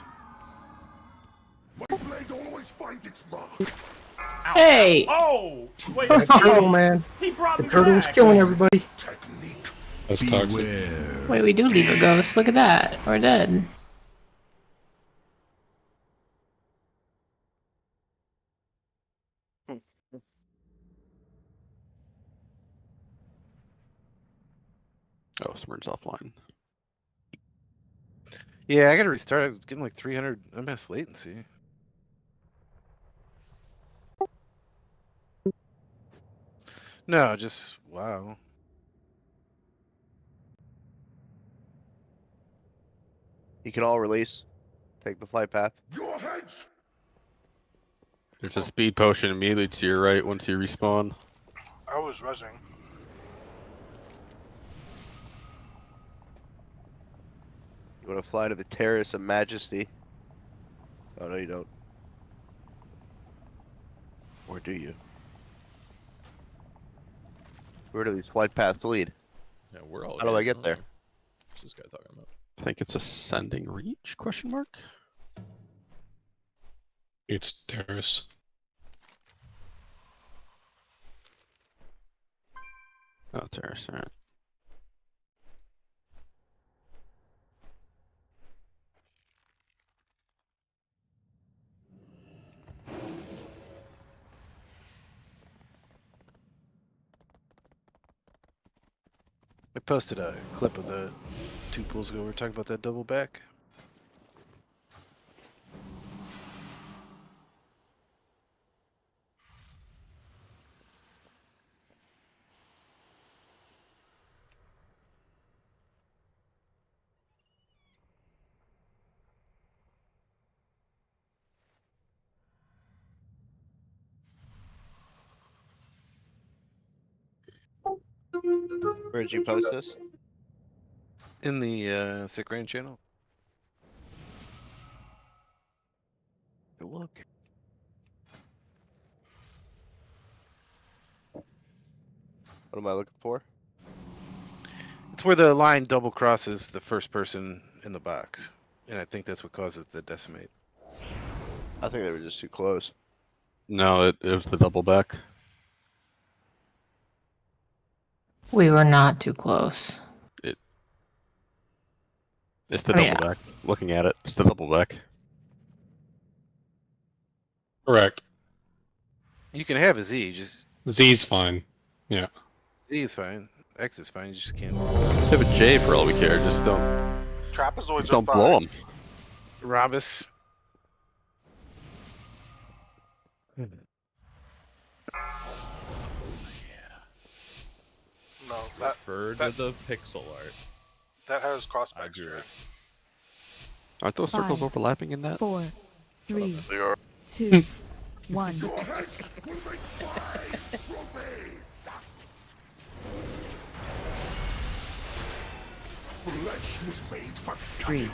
My blade always finds its mark. Hey! Oh! Wait, That turtle, man. he brought The me turtle's back. killing everybody. That's toxic. Beware. Wait, we do leave a ghost. Look at that. We're dead. Oh, Smurf's offline. Yeah, I gotta restart. I was getting like 300 ms latency. No, just wow. You can all release. Take the flight path. Your heads. There's a speed potion immediately to your right once you respawn. I was rezzing. You want to fly to the Terrace of Majesty? Oh no, you don't. Or do you? Where do these flight paths lead? Yeah, we're all. How do I get there? What's this guy talking about? I think it's ascending reach? Question mark. It's terrace. Oh, terrace. All right. I posted a clip of the 2 pools ago. We were talking about that double back. Where did you post this? In the Sick Rain channel. Good look. What am I looking for? It's where the line double crosses the first person in the box. And I think that's what causes the decimate. I think they were just too close. No, it was the double back. We were not too close. It's the I mean, double back. Looking at it, it's the double back. Correct. You can have a Z, just Z's fine. Yeah. Z is fine. X is fine. You just can't. Have a J for all we care. Just don't. Trapezoids Just are don't blow fine. them. Rhombus. No, that Refer to that the pixel art. that has cross I drew it. Aren't those circles 5, overlapping in that? 4, 3, They are. 2, 1. Your heads will make wide trophies. Flesh was made for 3,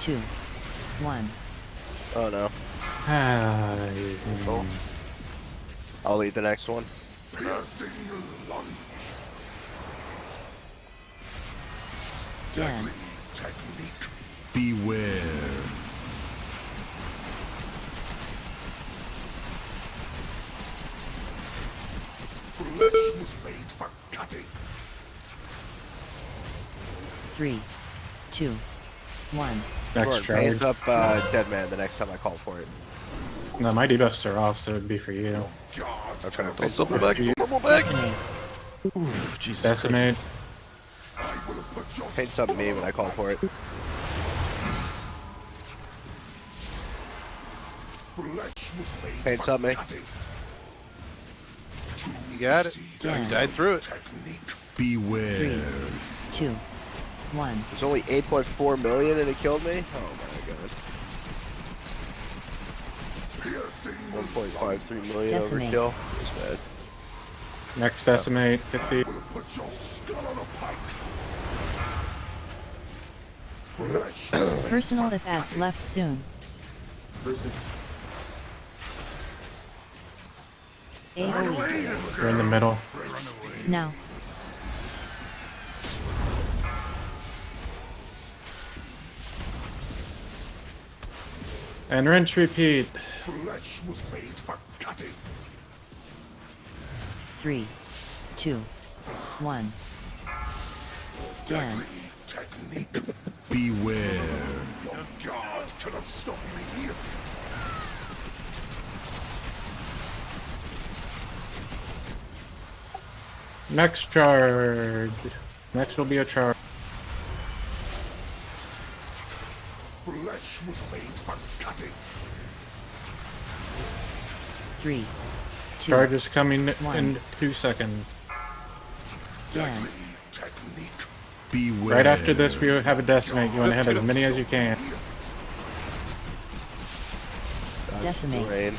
2, 1. Oh no. I'll eat the next one. piercing lunge. Dance. Technique. Beware. Flesh was made for cutting. 3, 2, 1. Next Sure, charge. hands up dead man the next time I call for it. No, my debuffs are off, so it'd be for you. Okay. Don't double back. Don't double back. Decimate. Oof, Jesus Decimate. Paint something me when I call for it. Flesh was made Paint for something me. cutting. You got it. You Dance. died through it. Technique. Beware. 3, 2, 1. There's only 8.4 million and it killed me? Oh my god. Piercing 1.53 million Decimate. overkill. It's bad. Next decimate, 50. will put your skull on a pike. Flesh was made Personal effects left soon. AoE. We're in the middle. Now. And rinse repeat. Flesh was made for cutting. 3, 2, 1. Dance. Technique. Beware. Your guard cannot stop me. Next charge. Next will be a charge. Flesh was made for cutting. 3, 2, Charge is coming 1. in 2 seconds. Dance. Technique. Beware. Right after this, we have a decimate. You want to hit as many as you can. Decimate. Rain.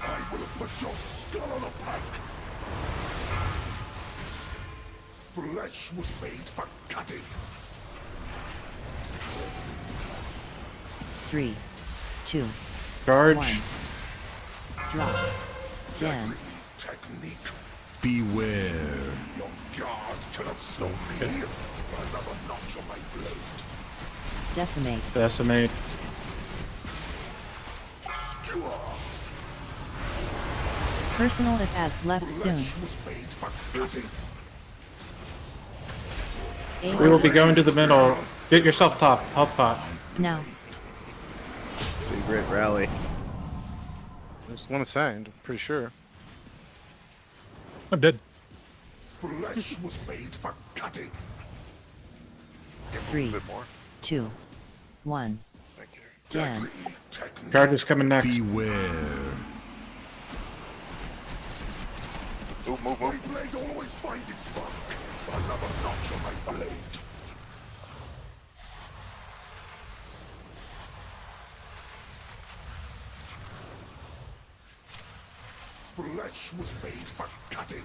I will put your skull on a pike. Flesh was made for cutting. 3, 2, Charge. 1. Drop. Dance. Technique. Beware. Your guard cannot stop me. Another notch on my blade. Decimate. Decimate. Skewer. Personal effects left soon. Flesh was made for cutting. We will be going to the middle. Get yourself top. Health pot. Now. Big great rally. There's one assigned, I'm pretty sure. I'm dead. Flesh was made for cutting. 3, bit more. 2, 1. Thank you. Dance. Technique. Charge is coming next. Beware. Move. My blade always finds its mark. Another notch on my blade. Flesh was made for cutting.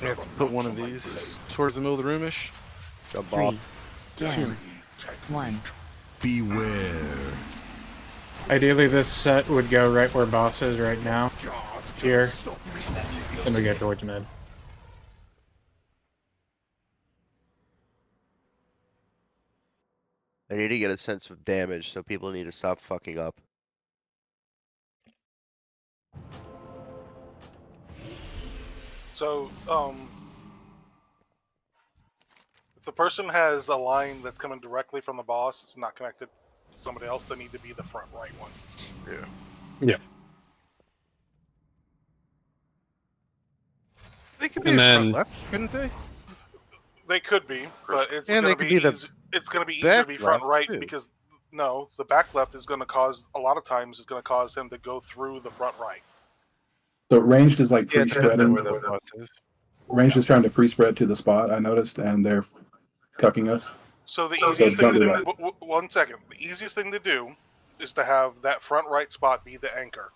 You have to put one of these towards the middle of the roomish. Jump 3, off. 2, 1. Beware. Ideally, this set would go right where boss is right now. Here. Then we get towards mid. I need to get a sense of damage, so people need to stop fucking up. So, the person has a line that's coming directly from the boss, it's not connected to somebody else, they need to be the front right one. Yeah. Yeah. They could be And front then left, couldn't they? They could be, but it's And gonna they could be the it's gonna be easier to be back front left, right too. because no, the back left is gonna cause a lot of times is gonna cause him to go through the front right. So ranged is like Yeah, that's pre-spreading. where the boss is. Ranged is trying to pre-spread to the spot. I noticed, and they're cucking us. So the So easiest thing don't to do do, that. 1 second. The easiest thing to do is to have that front right spot be the anchor.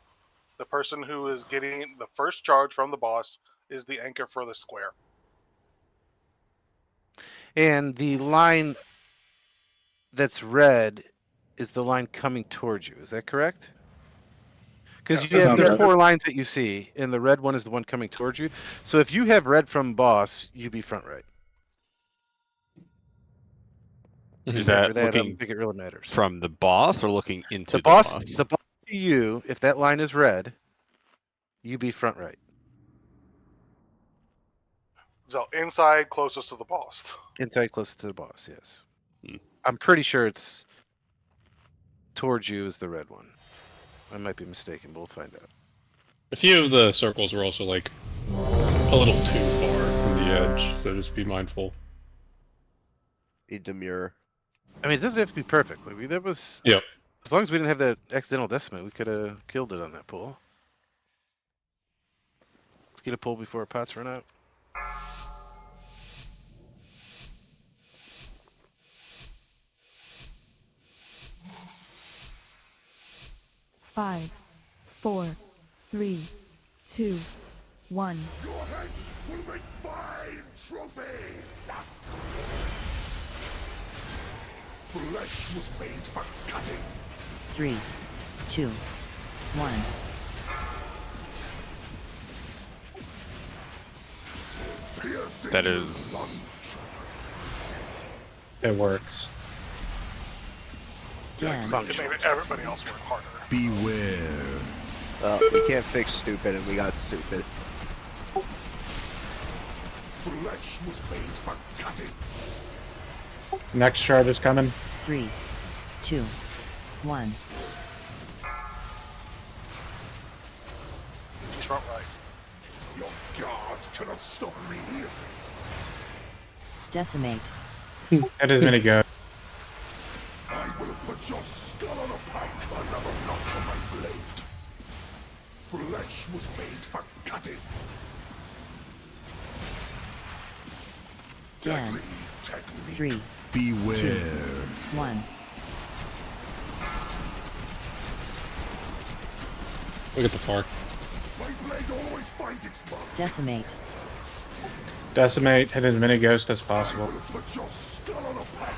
The person who is getting the first charge from the boss is the anchor for the square. And the line that's red is the line coming towards you. Is that correct? Because Yes. you have Sounds there's right. 4 lines that you see, and the red one is the one coming towards you. So if you have red from boss, you be front right. Is Remember that that, I don't looking think it really matters. from the boss or looking into The boss to you, if that line is red, you be front right. So inside, closest to the boss. Inside closest to the boss, yes. Hmm. I'm pretty sure it's towards you is the red one. I might be mistaken, but we'll find out. A few of the circles were also like a little too far from the edge, so just be mindful. Be demure. I mean, it doesn't have to be perfect. Like, that was... Yep. As long as we didn't have that accidental decimate, we could have killed it on that pull. Let's get a pull before our pots run out. Five, 4, 3, 2, 1. Your heads will make 5 trophies! Flesh was made for cutting. 3, 2, 1. Piercing That is. lunge. It works. Dance. It made everybody else work harder. Beware. Well, we can't fix stupid, and we got stupid. Flesh was made for cutting. Next charge is coming. 3, 2, 1. He's front right. Your guard cannot stop me. Decimate. That is many go. I will put your skull on a pike, another notch on my blade. Flesh was made for cutting. Dance. Technique. 3, Beware. 2, 1. Look at the far. My blade always finds its mark. Decimate. Decimate, hit as many ghosts as possible. Put your skull on a pike.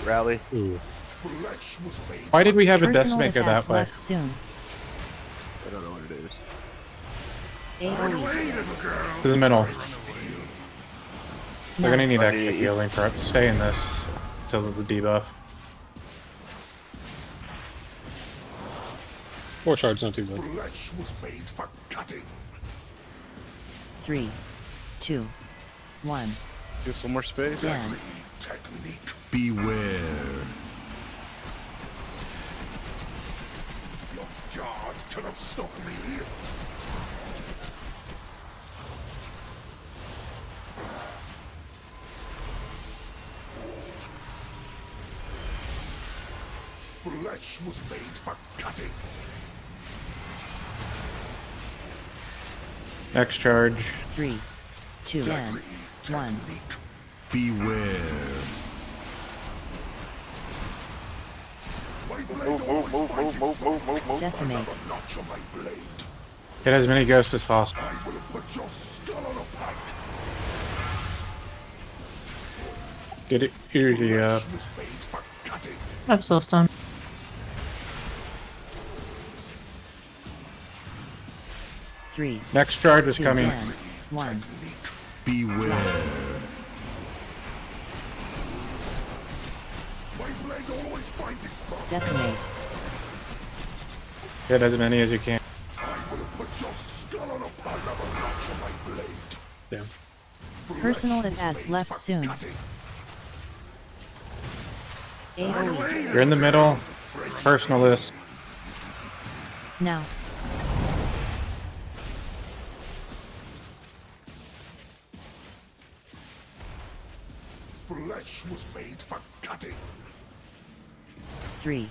Rally. Ooh. Flesh was made. Why did we have a Personal decimate go attacks that way? left soon. I don't know what it is. AoE. To the middle. They're gonna need But extra healing for it. Stay in this till the debuff. 4 shards, not too bad. Flesh was made for cutting. 3, 2, 1. Give some more space. Dance. Technique. Beware. Your guard cannot stop me. 'Flesh was made for cutting. Next charge. 3, 2, dance. 1. Beware. Move. Decimate. Notch on my blade. Hit as many ghosts as possible. I will put your skull on a pike. Get it usually up. Was made for cutting. I have soul stone. Three. Next charge is 2, coming. dance. 1. Beware. My blade always finds its mark. Decimate. Hit as many as you can. I will put your skull on a pike. Another notch on my blade. Damn. Personal attacks left soon. AoE. You're in the middle. Personalist. Now. Flesh was made for cutting. 3,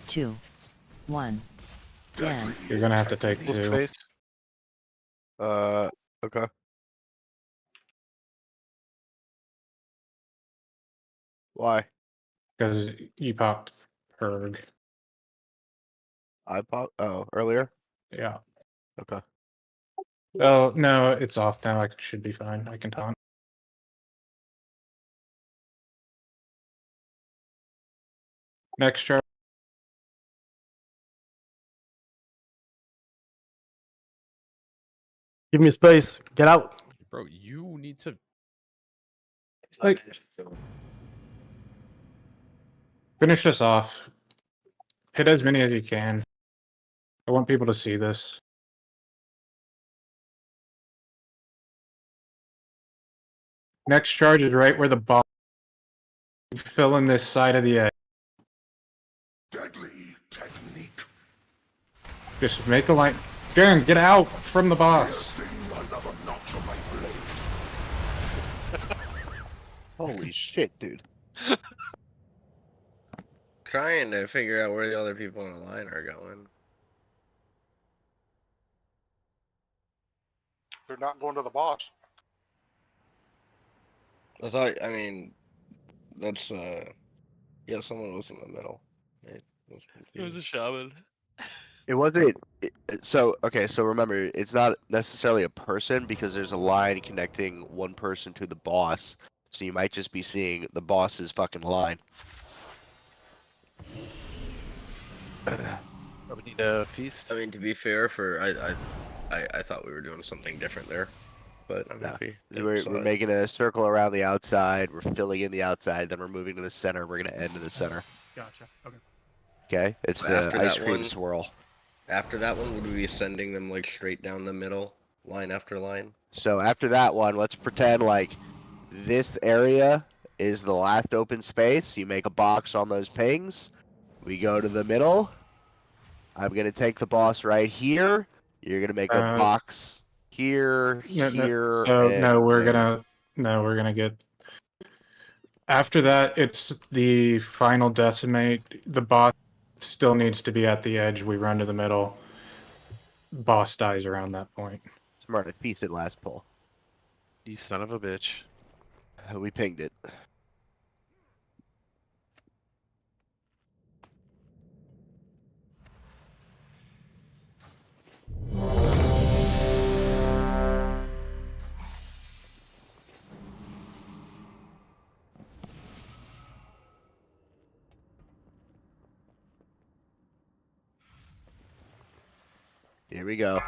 2, 1. Dance. You're gonna have to take Full 2. space. Okay. Why? Because you popped Herg. I popped. Oh, earlier. Yeah. Okay. Oh, no, it's off now. I should be fine. I can taunt. Next charge. Give me space. Get out. Bro, you need to. Like, finish this off. Hit as many as you can. I want people to see this. Next charge is right where the boss. Fill in this side of the edge. Deadly technique. Just make a line. Darren, get out from the boss. Another notch on my blade. Holy shit, dude. Trying to figure out where the other people in the line are going. They're not going to the boss. I thought, I mean, that's, yeah, someone was in the middle. It was a shaman. It wasn't. So okay. So remember, it's not necessarily a person because there's a line connecting one person to the boss. So you might just be seeing the boss's fucking line. We need a feast. I mean, to be fair, I thought we were doing something different there, but I'm happy. We're making a circle around the outside. We're filling in the outside. Then we're moving to the center. We're gonna end in the center. Gotcha. Okay. Okay. It's the After ice that cream one- swirl. After that one, would we be sending them like straight down the middle, line after line? So after that one, let's pretend like this area is the last open space. You make a box on those pings. We go to the middle. I'm gonna take the boss right here. You're gonna make a box here, here. and we're there. gonna get. After that, it's the final decimate. The boss still needs to be at the edge. We run to the middle. Boss dies around that point. Smart, I pieced it last pull. You son of a bitch. We pinged it. Here we go.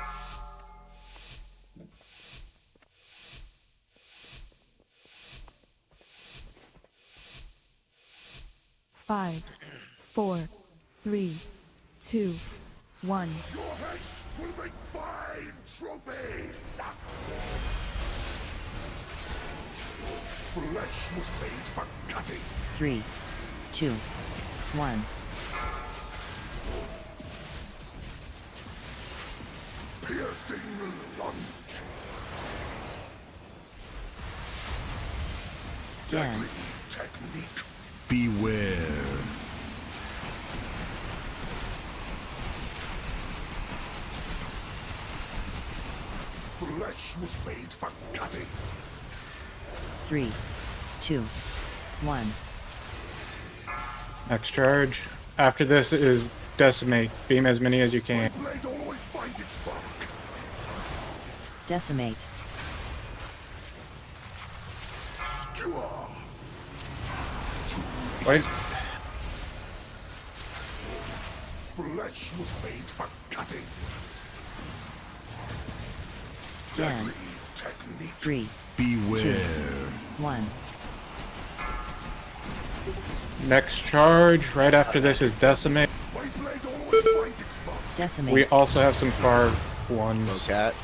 Five, 4, 3, 2, 1. Your heads will make fine trophies. Flesh was made for cutting. 3, 2, 1. Piercing lunge. Dance. Technique. Beware. Flesh was made for cutting. 3, 2, 1. Next charge. After this is decimate. Beam as many as you can. Blade always finds its mark. Decimate. Skewer. Wait. Flesh was made for cutting. Dance. Technique. 3, Beware. 1. Next charge. Right after this is decimate. My blade always finds its mark. Decimate. We also have some far ones. Cat.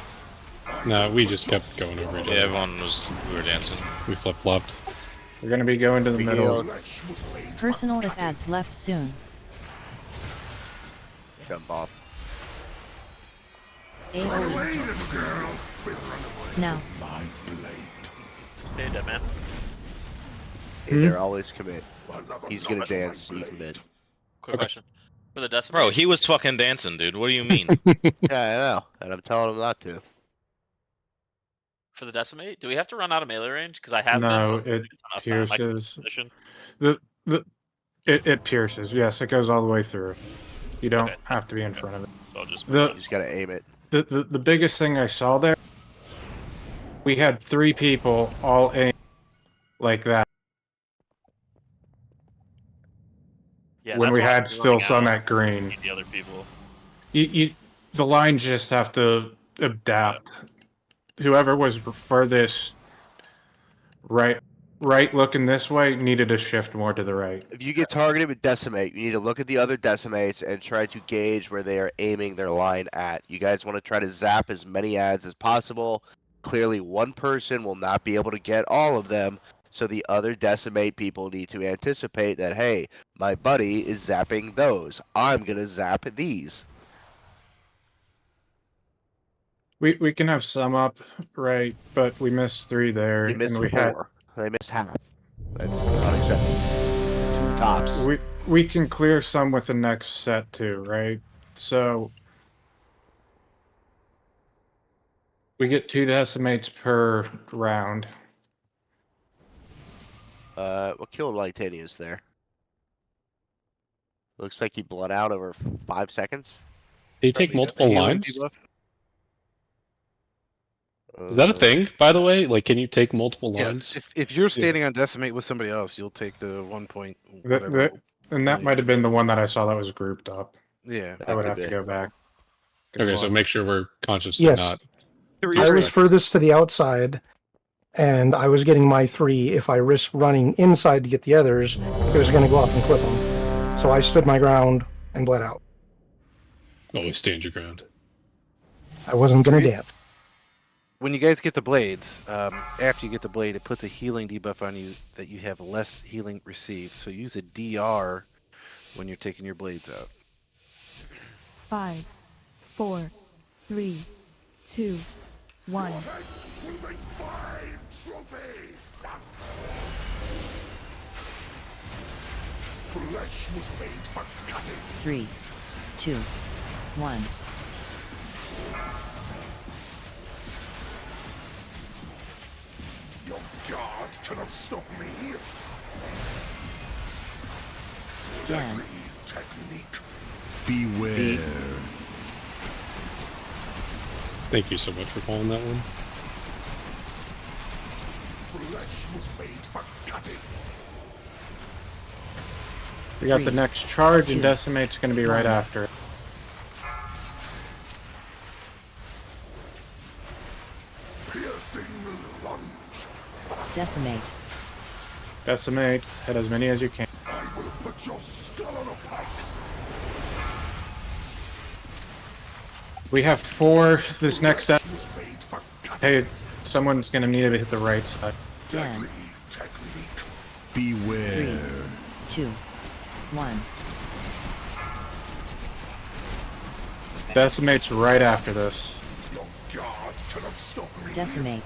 I No, we just kept going over each Yeah, other. everyone was. We were dancing. We flip flopped. We're gonna be going to the middle. Personal if ads left soon. Jump off. AOE. Now. Hey, dead man. Hey there, always commit. He's gonna dance, you commit. Quick question. For the decimate. Bro, he was fucking dancing, dude. What do you mean? Yeah, I know, and I'm telling him not to. For the decimate, do we have to run out of melee range? Because I have No, been. it pierces. It pierces. Yes, it goes all the way through. You don't have to be in front of it. So I'll just. You just gotta aim it. The biggest thing I saw there, we had 3 people all aim like that. Yeah, when that's we why had I'm still running some out at green. The other people. The lines just have to adapt. Whoever was furthest right looking this way needed to shift more to the right. If you get targeted with decimate, you need to look at the other decimates and try to gauge where they are aiming their line at. You guys want to try to zap as many ads as possible. Clearly, one person will not be able to get all of them, so the other decimate people need to anticipate that, hey, my buddy is zapping those. I'm going to zap these. We can have some up right, but we missed 3 there, We missed and we 4. had They missed half. That's unacceptable. 2 tops. we can clear some with the next set too, right? So we get 2 decimates per round. What killed Lightanius there? Looks like he bled out over 5 seconds. Did he take multiple lines? Is that a thing, by the way? Like, can you take multiple lines? Yes. If you're standing on decimate with somebody else, you'll take the 1 point. Whatever. And that might have been the one that I saw that was grouped up. Yeah, I would have to go back. Okay, so make sure we're conscious to Yes. not. I was furthest to the outside, and I was getting my 3. If I risked running inside to get the others, it was going to go off and clip them. So I stood my ground and bled out. Always stand your ground. I wasn't going to dance. When you guys get the blades, after you get the blade, it puts a healing debuff on you that you have less healing received. So use a DR when you're taking your blades out. 5, 4, 3, 2, 1. Flesh was made for cutting. 3, 2, 1. Your guard cannot stop me. Dance. Technique. Beware. Thank you so much for calling that one. Flesh was made for cutting. We got the next charge, and decimate's going to be right after it. Piercing lunge. Decimate. Decimate, hit as many as you can. I will put your skull on a pike. We have 4 this next step. Was made for cutting. Hey, someone's going to need to hit the right side. Dance. Technique. Beware. 3, 2, 1. Decimate's right after this. Your guard cannot stop me. Decimate.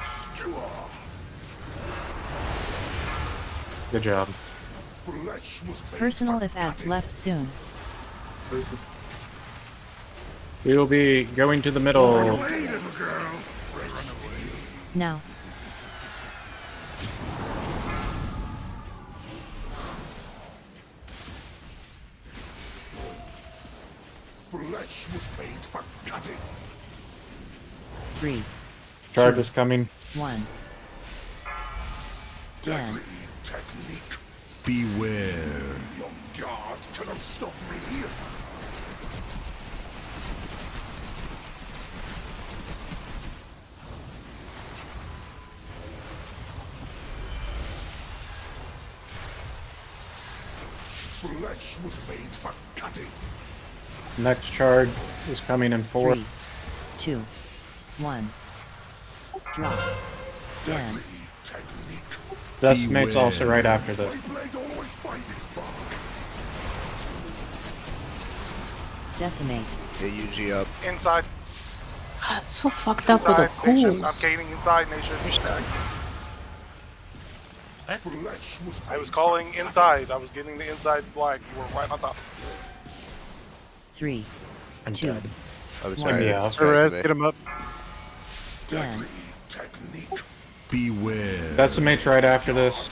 Skewer. Good job. Flesh was made Personal for if ads cutting. left soon. We will be going to the middle. Away, little girl. Now. Flesh was made for cutting. 3, Charge is coming. 1. Dance. Technique. Beware. Your guard cannot stop me. Flesh was made for cutting. Next charge, is coming in 4. 3, 2, 1. Drop. Dance. Decimate's also right after this. Decimate. Get UG up. Inside. It's so fucked up with the Inside, nation. pools. I'm gaining inside, nation. I was calling inside. I was getting the inside flag. You were right on top. 3, I'm 2, dead. I'm One. sorry. Yeah. Perez, get him up. dance. Beware. Decimate's right after this.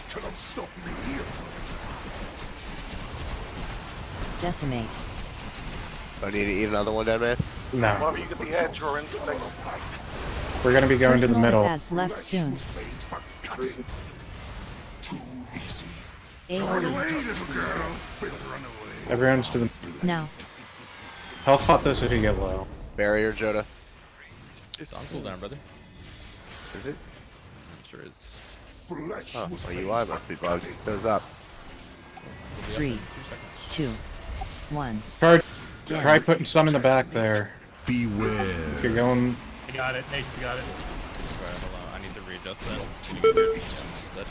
Decimate. Do I need to eat another one, dead man? No. Whenever you get the edge, or in thanks. We're gonna be going to the Personal middle. advance left soon. AoE. Everyone's to the Now. health pot this if you get low. Barrier, Joda. It's on cooldown, brother. Is it? Sure is. Oh, my UI must be bugged. Goes up. 3, 2, 1. Try Dance. putting some in the back there. Beware. If you're going, I got it. Nation's got it. Alright, hold on. I need to readjust that. Can you get rid of these ones instead?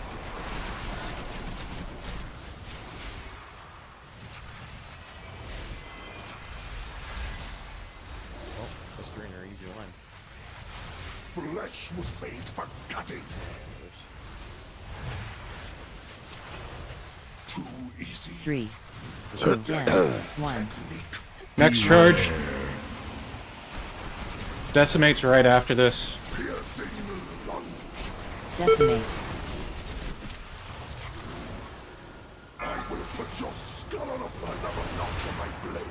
Oh, those 3 in are easy line. Flesh was made for cutting. Too easy. 3, 2, dance. 1. next charge. Decimate's right after this. Decimate. I will put your skull on another notch on my blade.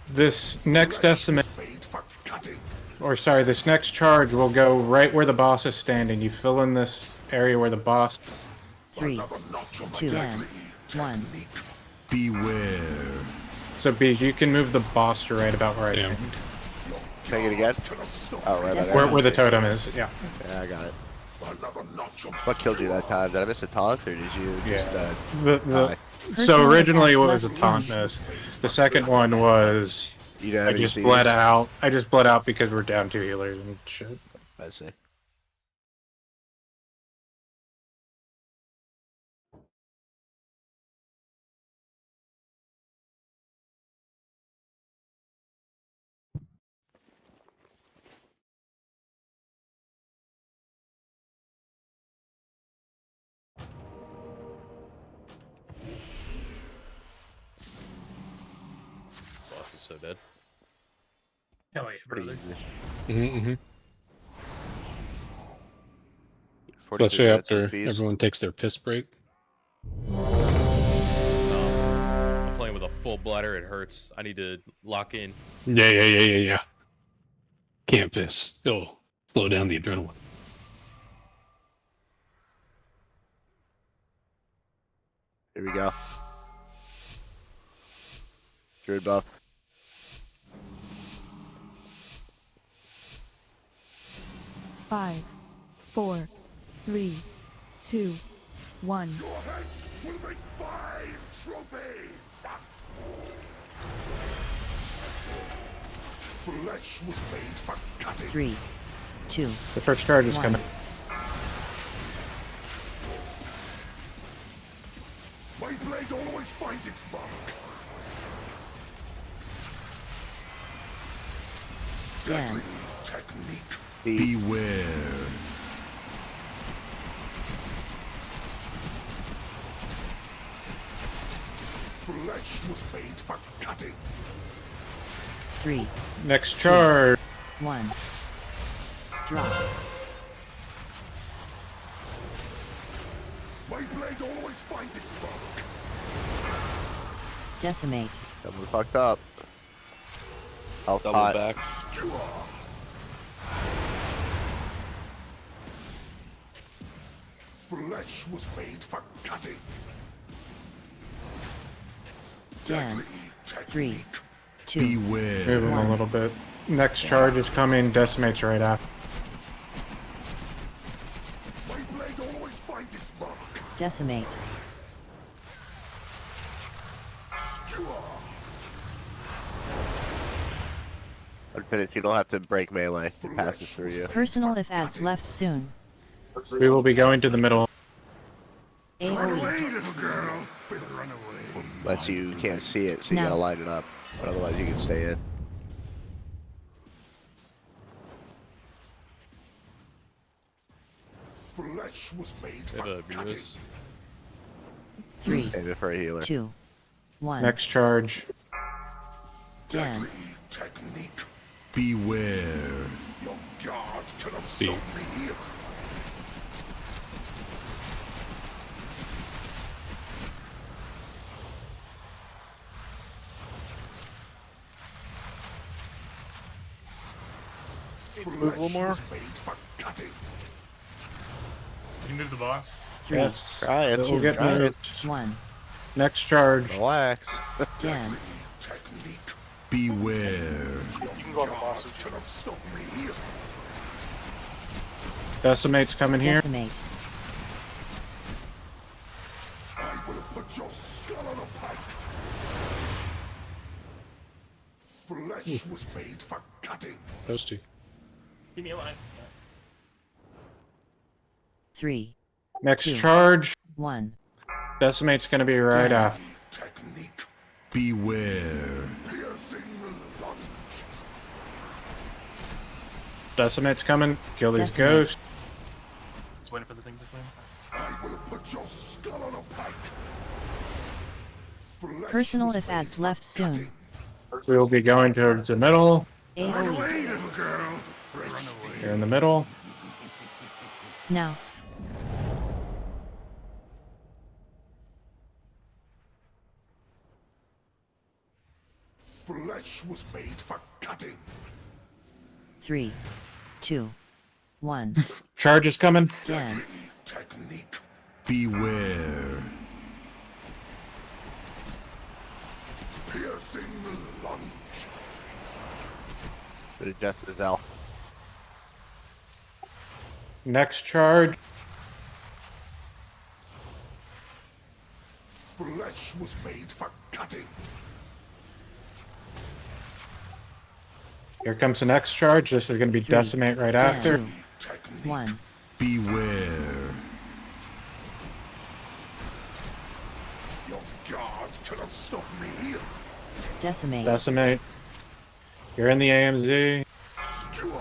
This next decimate, Made for cutting. or sorry, this next charge will go right where the boss is standing. You fill in this area where the boss. 3, 2, dance. 1. Beware. So B, you can move the boss to right about where I Yeah. think. Can I get again? Oh, right about Where, there. where the totem is, yeah. Yeah, I got it. What killed you that time? Did I miss a taunt, or did you just die? So originally it was a taunt miss. The second one was You don't I have any just Cs? bled out. I just bled out because we're down 2 healers and shit. I see. Boss is so dead. Hell yeah, Pretty brother. easy. Especially 42 after feast. everyone takes their piss break. I'm playing with a full bladder. It hurts. I need to lock in. Yeah. Can't piss. It'll slow down the adrenaline. Here we go. Druid buff. Five, 4, 3, 2, 1. Your heads will make 5 trophies. Flesh was made for cutting. 3, 2. The first charge is 1. coming. My blade always finds its mark. Dance. Technique. Beware. Flesh was made for cutting. 3, Next charge. 1. Drop. My blade always finds its mark. Decimate. Someone fucked up. Health Double pot. back. Flesh was made for cutting. Dance. 3, 2. Beware. Move him a little bit. Next charge is coming. Decimate's right after. My blade always finds its mark. Decimate. Unfinished, you don't have to break melee. It passes through you. Personal if ads left soon. We will be going to the middle. AoE. But you can't see it, so you No. gotta line it up. But otherwise, you can stay in. Flesh was made They have a Beerus. 3, Save it for a healer. 2, 1. Next charge. Dance. Technique. Beware. Your guard cannot B. stop me. Move a little more. Did you move the boss? 3, Yes. Try it. We'll get Try it. moved. 1. Next charge. Relax. Dance. Beware. You can go on the boss. Cannot stop me. Decimate's coming here. Decimate. I will put your skull on a pike. Flesh was made for cutting. Toasty. Keep me alive. 3, Next 2, charge. 1. Decimate's gonna be right Dance. after. Technique. Beware. Piercing the lunge. Decimate's coming. Kill these Decimate. ghosts. Just waiting for the thing to swing. I will put your skull on a pike. Flesh Personal was if made ads for left soon. cutting. We will be going towards the middle. AoE. Little girl. Here in the middle. Now. Flesh was made for cutting. 3, 2, 1. Charge is coming. Dance. Technique. Beware. Piercing the lunge. But it just is L. Next charge. Flesh was made for cutting. Here comes the next charge. This is gonna be 3, decimate right after. 2, 1. Beware. Your guard cannot stop me. Decimate. Decimate. You're in the AMZ. Skewer.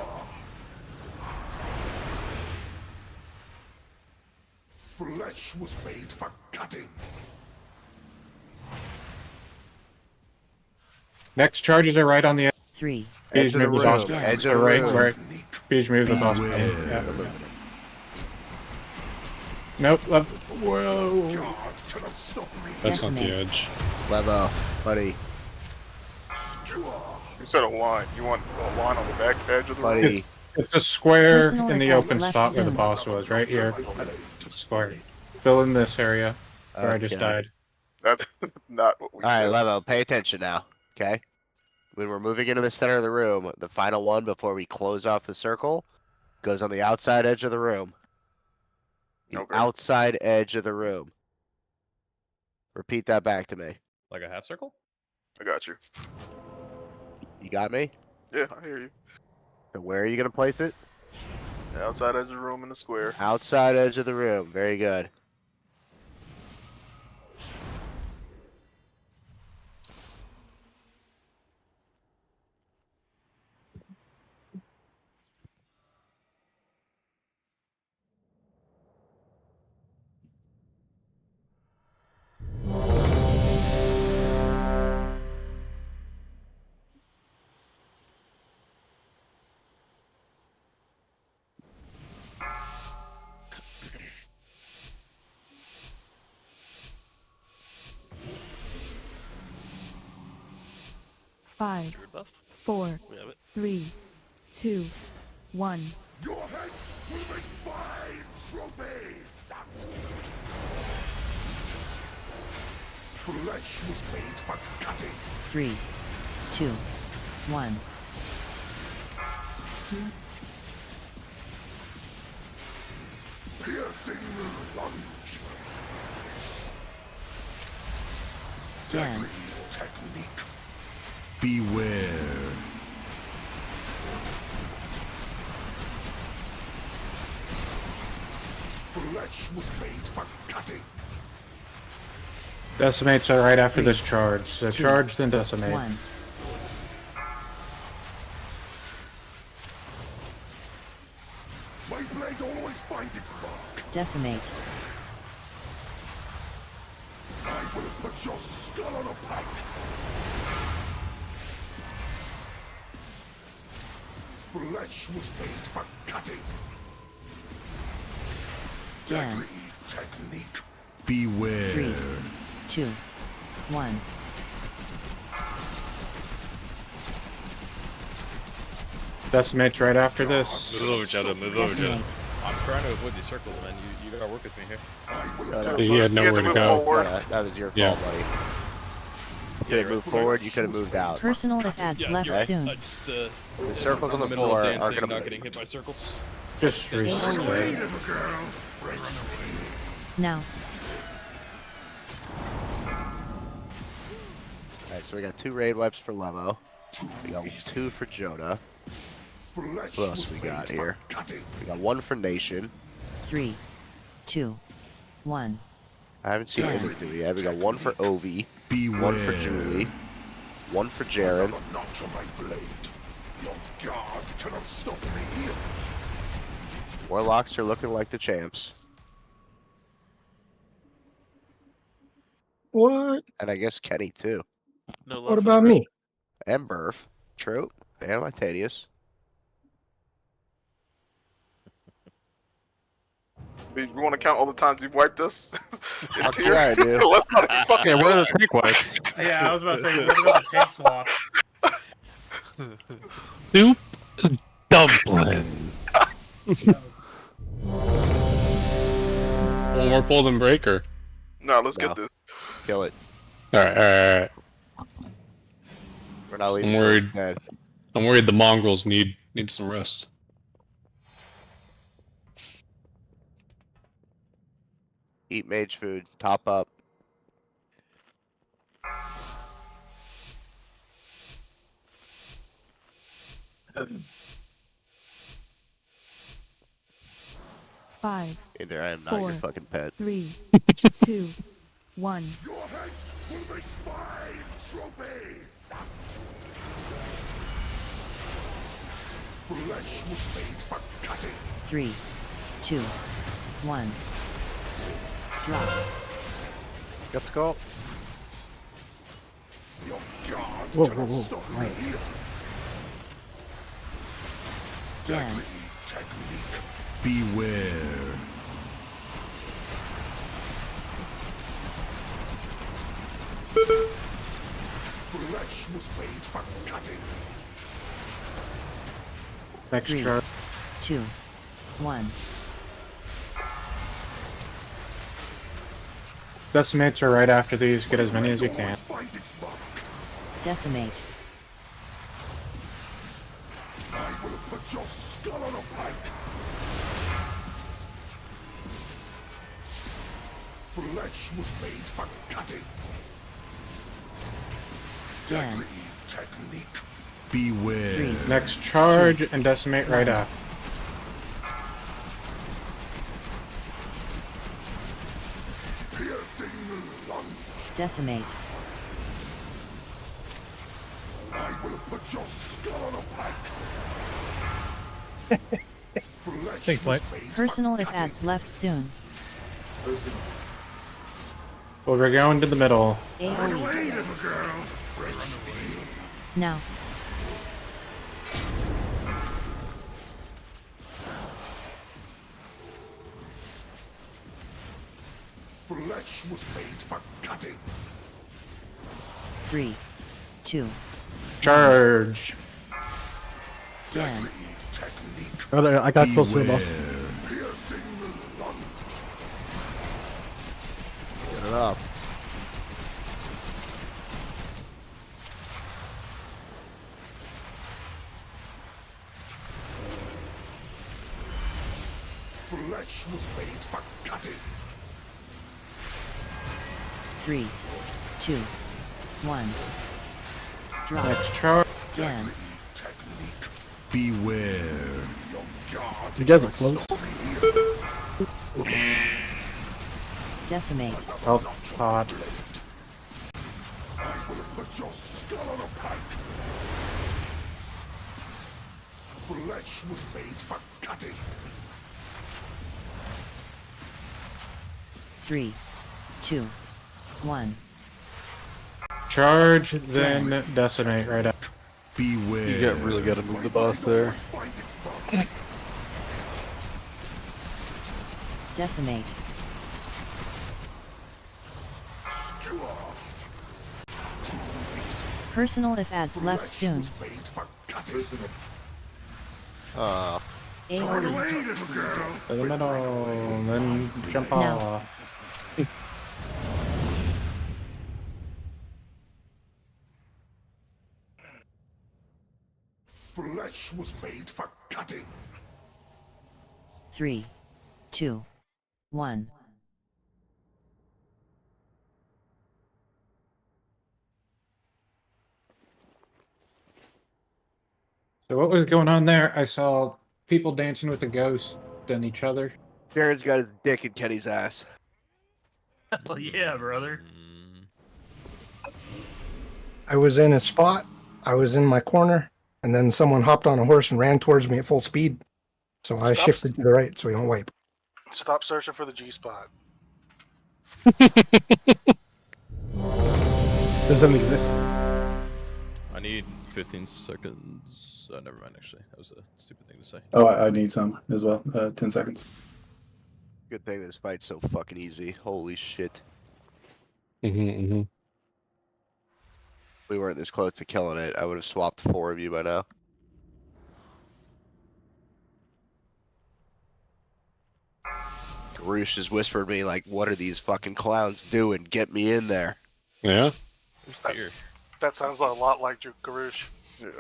Flesh was made for cutting. Next charges are right on the edge. 3, Edge Beige of the move the boss. room. down. Edge of They're the right room. where Beige move the boss. Beware. Yeah. Nope. Whoa. God cannot stop me. That's not the Decimate. edge. Levo, buddy. Skewer. You said a line. You want a line on the back edge of the room? Buddy. It's a square Personal in the attacks open left spot where the soon. boss was, right here. Square. Fill in this area where I just Okay. died. That's not what we Alright, said. Levo, pay attention now. Okay? When we're moving into the center of the room, the final one before we close off the circle goes on the outside edge of the room. The Okay. outside edge of the room. Repeat that back to me. Like a half circle? I got you. You got me? Yeah, I hear you. So where are you gonna place it? The outside edge of the room in the square. Outside edge of the room. Very good. Five, Spirit buff. 4, We have it. 3, 2, 1. Your heads will make fine trophies. Flesh was made for cutting. 3, 2, 1. Piercing the lunge. Dance. Technique. Beware. Flesh was made for cutting. Decimates are right after this charge. So charge, then decimate. 1. My blade always finds its mark. Decimate. I will put your skull on a pike. Flesh was made for cutting. Dance. Technique. Beware. 3, 2, 1. Decimates right after this. Move over, Joda. Move over, Joda. I'm trying to avoid these circles, man. You gotta work with me here. He had nowhere to go. Yeah, that was your Yeah. fault, buddy. You could have moved forward, you could have moved out. Personal adds left right. soon. I just The circles on the middle floor of are dancing, gonna not getting hit by circles. Just restart. Now. Alright, so we got 2 raid wipes for Levo. We got 2 for Joda. What else we got here? We got 1 for Nation. 3, 2, 1. I haven't seen Yeah. any do yet. We got 1 for Ovi. Beware. 1 for Julie. 1 for Jaren. Notch on my blade. Your guard cannot stop me. Warlocks are looking like the champs. What? And I guess Kenny too. No love What for about the me? And Burf. True. And Latanius. We want to count all the times you've wiped us in Fuck tier. yeah, I do. Let's not be fucking. Yeah, where are the tank wipes? Yeah, I was about to say, what about the tank swap? Soup dumpling. One more pull than breaker. No, let's No. get this. Kill it. Alright. We're not leaving I'm worried. this dead. I'm worried the mongrels need some rest. Eat mage food. Top up. Five, Either I am not your 4, fucking pet. 3, 2, 1. Your heads will make 5 trophies. Flesh was made for cutting. 3, 2, 1. Drop. Got skull. Your guard Whoa, cannot whoa, whoa. stop Right. me. Dance. Technique. Beware. Flesh was made for cutting. Next 3, charge. 2, 1. Decimates are right after these. Get as many as you can. Always finds its mark. Decimate. I will put your skull on a pike. Flesh was made for cutting. Dance. Technique. Beware. 3, Next charge and decimate right after. Piercing lunge. decimate. I will put your skull on a pike. Thanks, Mike. Personal if ads left soon. Well, we're going to the middle. AoE. Now. Flesh was made for cutting. 3, 2, Charge. dance. I got close to the boss. Piercing lunge. Get it up. Flesh was made for cutting. 3, 2, 1. Drop. Next charge. Dance. Beware. You guys are close. Decimate. Health pot. I will put your skull on a pike. Flesh was made for cutting. 3, 2, 1. Charge, then decimate right after. Beware. You really got to move the boss there. Decimate. Personal if ads left soon. Uh, AoE. To the middle, then jump off. Flesh was made for cutting. 3, 2, 1. So what was going on there? I saw people dancing with a ghost and each other. Jared's got his dick in Kenny's ass. Hell yeah, brother. I was in a spot, I was in my corner, and then someone hopped on a horse and ran towards me at full speed. So I shifted to the right so we don't wipe. Stop searching for the G spot. Doesn't exist. I need 15 seconds. Never mind, actually. That was a stupid thing to say. Oh, I need some as well. 10 seconds. Good thing this fight's so fucking easy. Holy shit. We weren't this close to killing it. I would have swapped 4 of you by now. Garoosh has whispered me like, what are these fucking clowns doing? Get me in there. Yeah? That sounds a lot like Garoosh.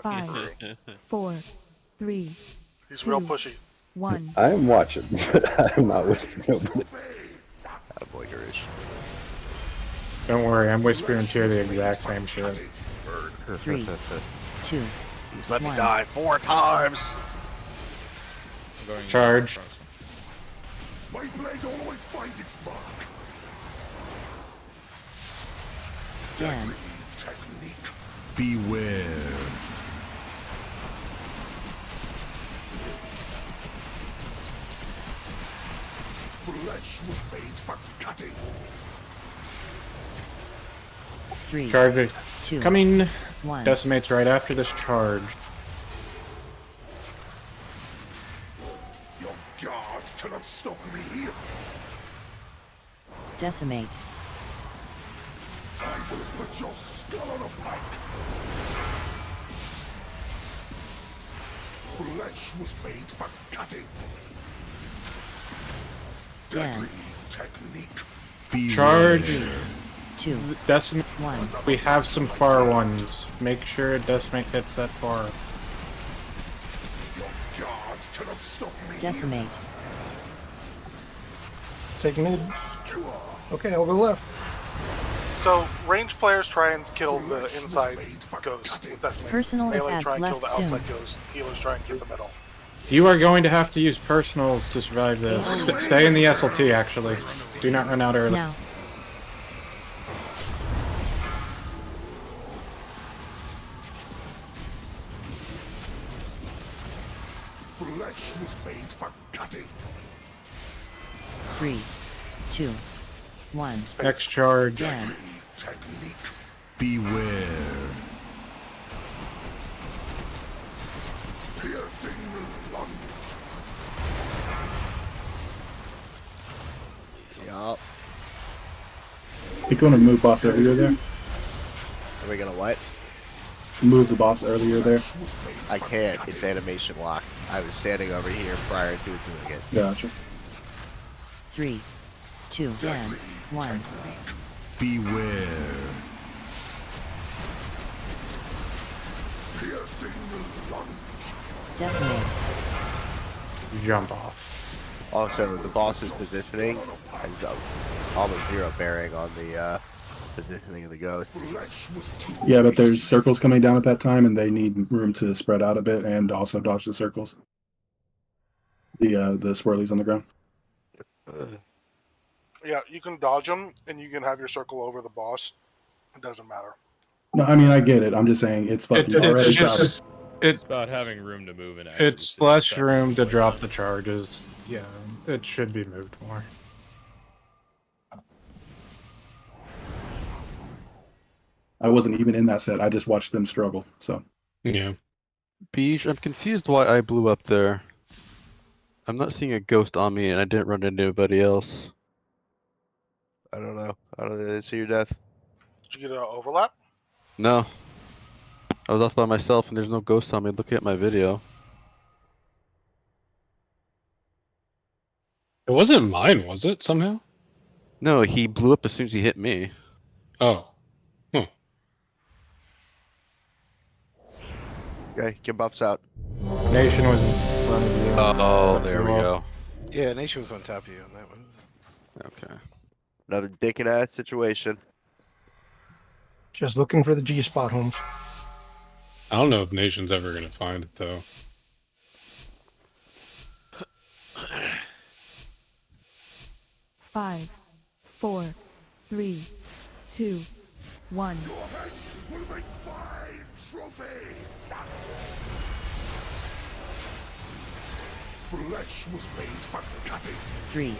5, 4, 3, He's real pushy. 1. I am watching, but I'm not with nobody. Attaboy, Garoosh. Don't worry, I'm whispering to you the exact same shit. 3, 2, He's let me 1. die 4 times. Charge. My blade always finds its mark. Dance. Technique. Beware. Flesh was made for cutting. 3, Charge it. 2, Coming. 1. Decimates right after this charge. Your guard cannot stop me here. Decimate. I will put your skull on a pike. Flesh was made for cutting. Dance. Technique. Charge. 2, Decimate. 1. We have some far ones. Make sure decimate hits that far. Your guard cannot stop me. Decimate. Take mid. Okay, I'll go left. So, ranged players try and kill the inside ghost with Decimate. Personal Melee attacks try and kill left the outside soon. ghost. Healers try and get the middle. You are going to have to use personals to survive this. Stay in the SLT, actually. Do not run out early. Now. Flesh was made for cutting. 3, 2, 1. Next charge. Dance. Technique. Beware. Piercing lunge. Yup. You going to move boss earlier there? Are we gonna what? Move the boss earlier there. I can't. It's animation lock. I was standing over here prior to doing it. Gotcha. 3, 2, dance. 1. Beware. Piercing lunge. Decimate. Jump off. Also, the boss's positioning has almost 0 bearing on the positioning of the ghost. Yeah, but there's circles coming down at that time, and they need room to spread out a bit and also dodge the circles. The swirlies on the ground. Yeah, you can dodge them, and you can have your circle over the boss. It doesn't matter. No, I mean I get it. I'm just saying it's fucking already It's crowded. just It's about having room to move and actually. it's sit less stuff room to twice. drop the charges. Yeah, it should be moved more. I wasn't even in that set. I just watched them struggle. So Yeah. Beige, I'm confused why I blew up there. I'm not seeing a ghost on me, and I didn't run into anybody else. I don't know. I didn't see your death. Did you get an overlap? No. I was off by myself, and there's no ghost on me. Look at my video. It wasn't mine, was it, somehow? No, he blew up as soon as he hit me. Oh. Huh. Okay, get buffs out. Nation was in front of you. Oh, there we go. Yeah, Nation was on top of you on that one. Okay. Another dick and ass situation. Just looking for the G spot, Holmes. I don't know if Nation's ever gonna find it though. Five, 4, 3, 2, 1. Will make fine trophies. Flesh was made for cutting. 3,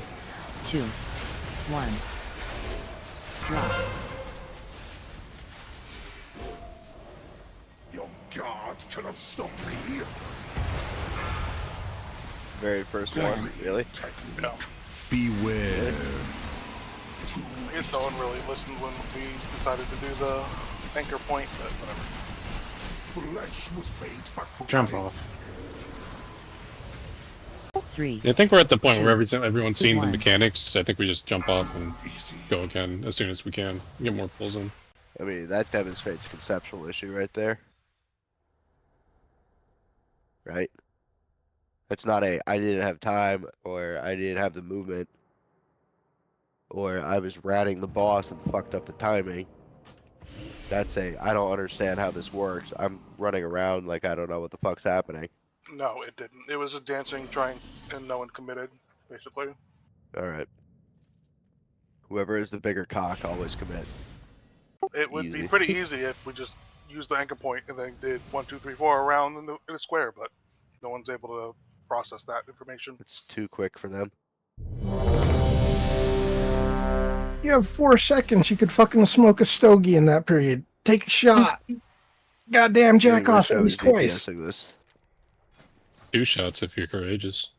2, 1. Drop. Your guard cannot stop me. Very first one, really? Yeah. Beware. I guess no one really listened when we decided to do the anchor point, but whatever. Flesh was made for Jump off. 3. I think we're at the point where everyone's seen the One. mechanics. I think we just jump off and go again as soon as we can. Get more pulls in. I mean, that demonstrates a conceptual issue right there. Right? That's not a, I didn't have time, or I didn't have the movement, or I was ratting the boss and fucked up the timing. That's a, I don't understand how this works. I'm running around like I don't know what the fuck's happening. No, it didn't. It was just dancing, trying, and no one committed, basically. Alright. Whoever is the bigger cock always commit. It would be Easy. pretty easy if we just used the anchor point and then did 1, 2, 3, 4 around in a square, but no one's able to process that information. It's too quick for them. You have 4 seconds. You could fucking smoke a stogie in that period. Take a shot. Goddamn, jack off at least twice. This. 2 shots if you're courageous.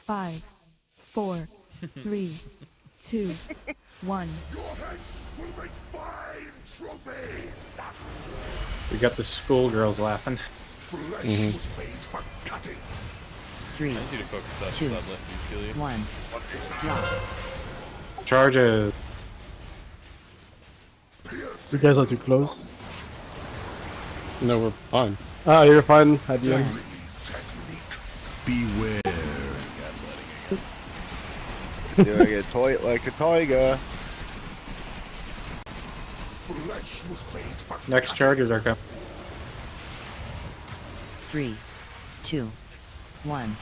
5, 4, 3, 2, 1. Your heads will make fine trophies. We got the schoolgirls laughing. Flesh Mhm. was made for cutting. 3, I need you to focus that 2, left you kill you. 1. Drop. Charges. You guys are too close. No, we're fine. Ah, you're fine at the end. Beware. Doing it toy like a tiger. Flesh was made for Next charges are coming. 3, 2, 1.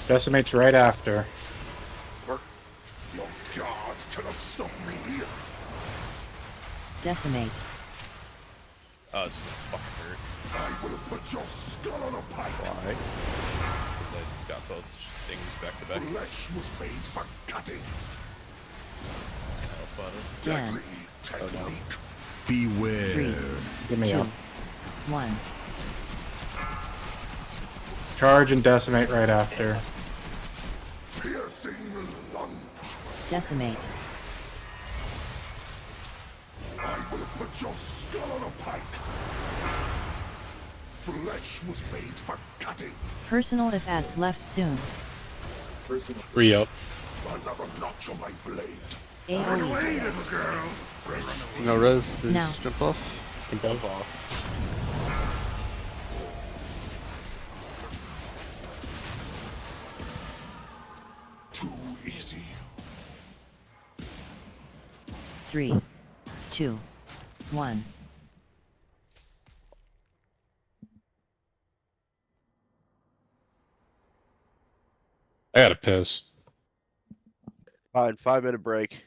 Decimate's right after. Your guard cannot stop me. Decimate. Oh, this is fucking hurt. I will put your skull on a pike. Why? Because I got both things back to back. Flesh was made for cutting. Oh, fun. Dance. Technique. Beware. 3, Give me 2, up. 1. Charge and decimate right after. Piercing lunge. Decimate. I will put your skull on a pike. Flesh was made for cutting. Personal effects left soon. Re-up. Another notch on my blade. AoE. little girl. No res, No. just jump off. Jump off. Too easy. 3, 2, 2, 1. I gotta piss. Fine, 5-minute break.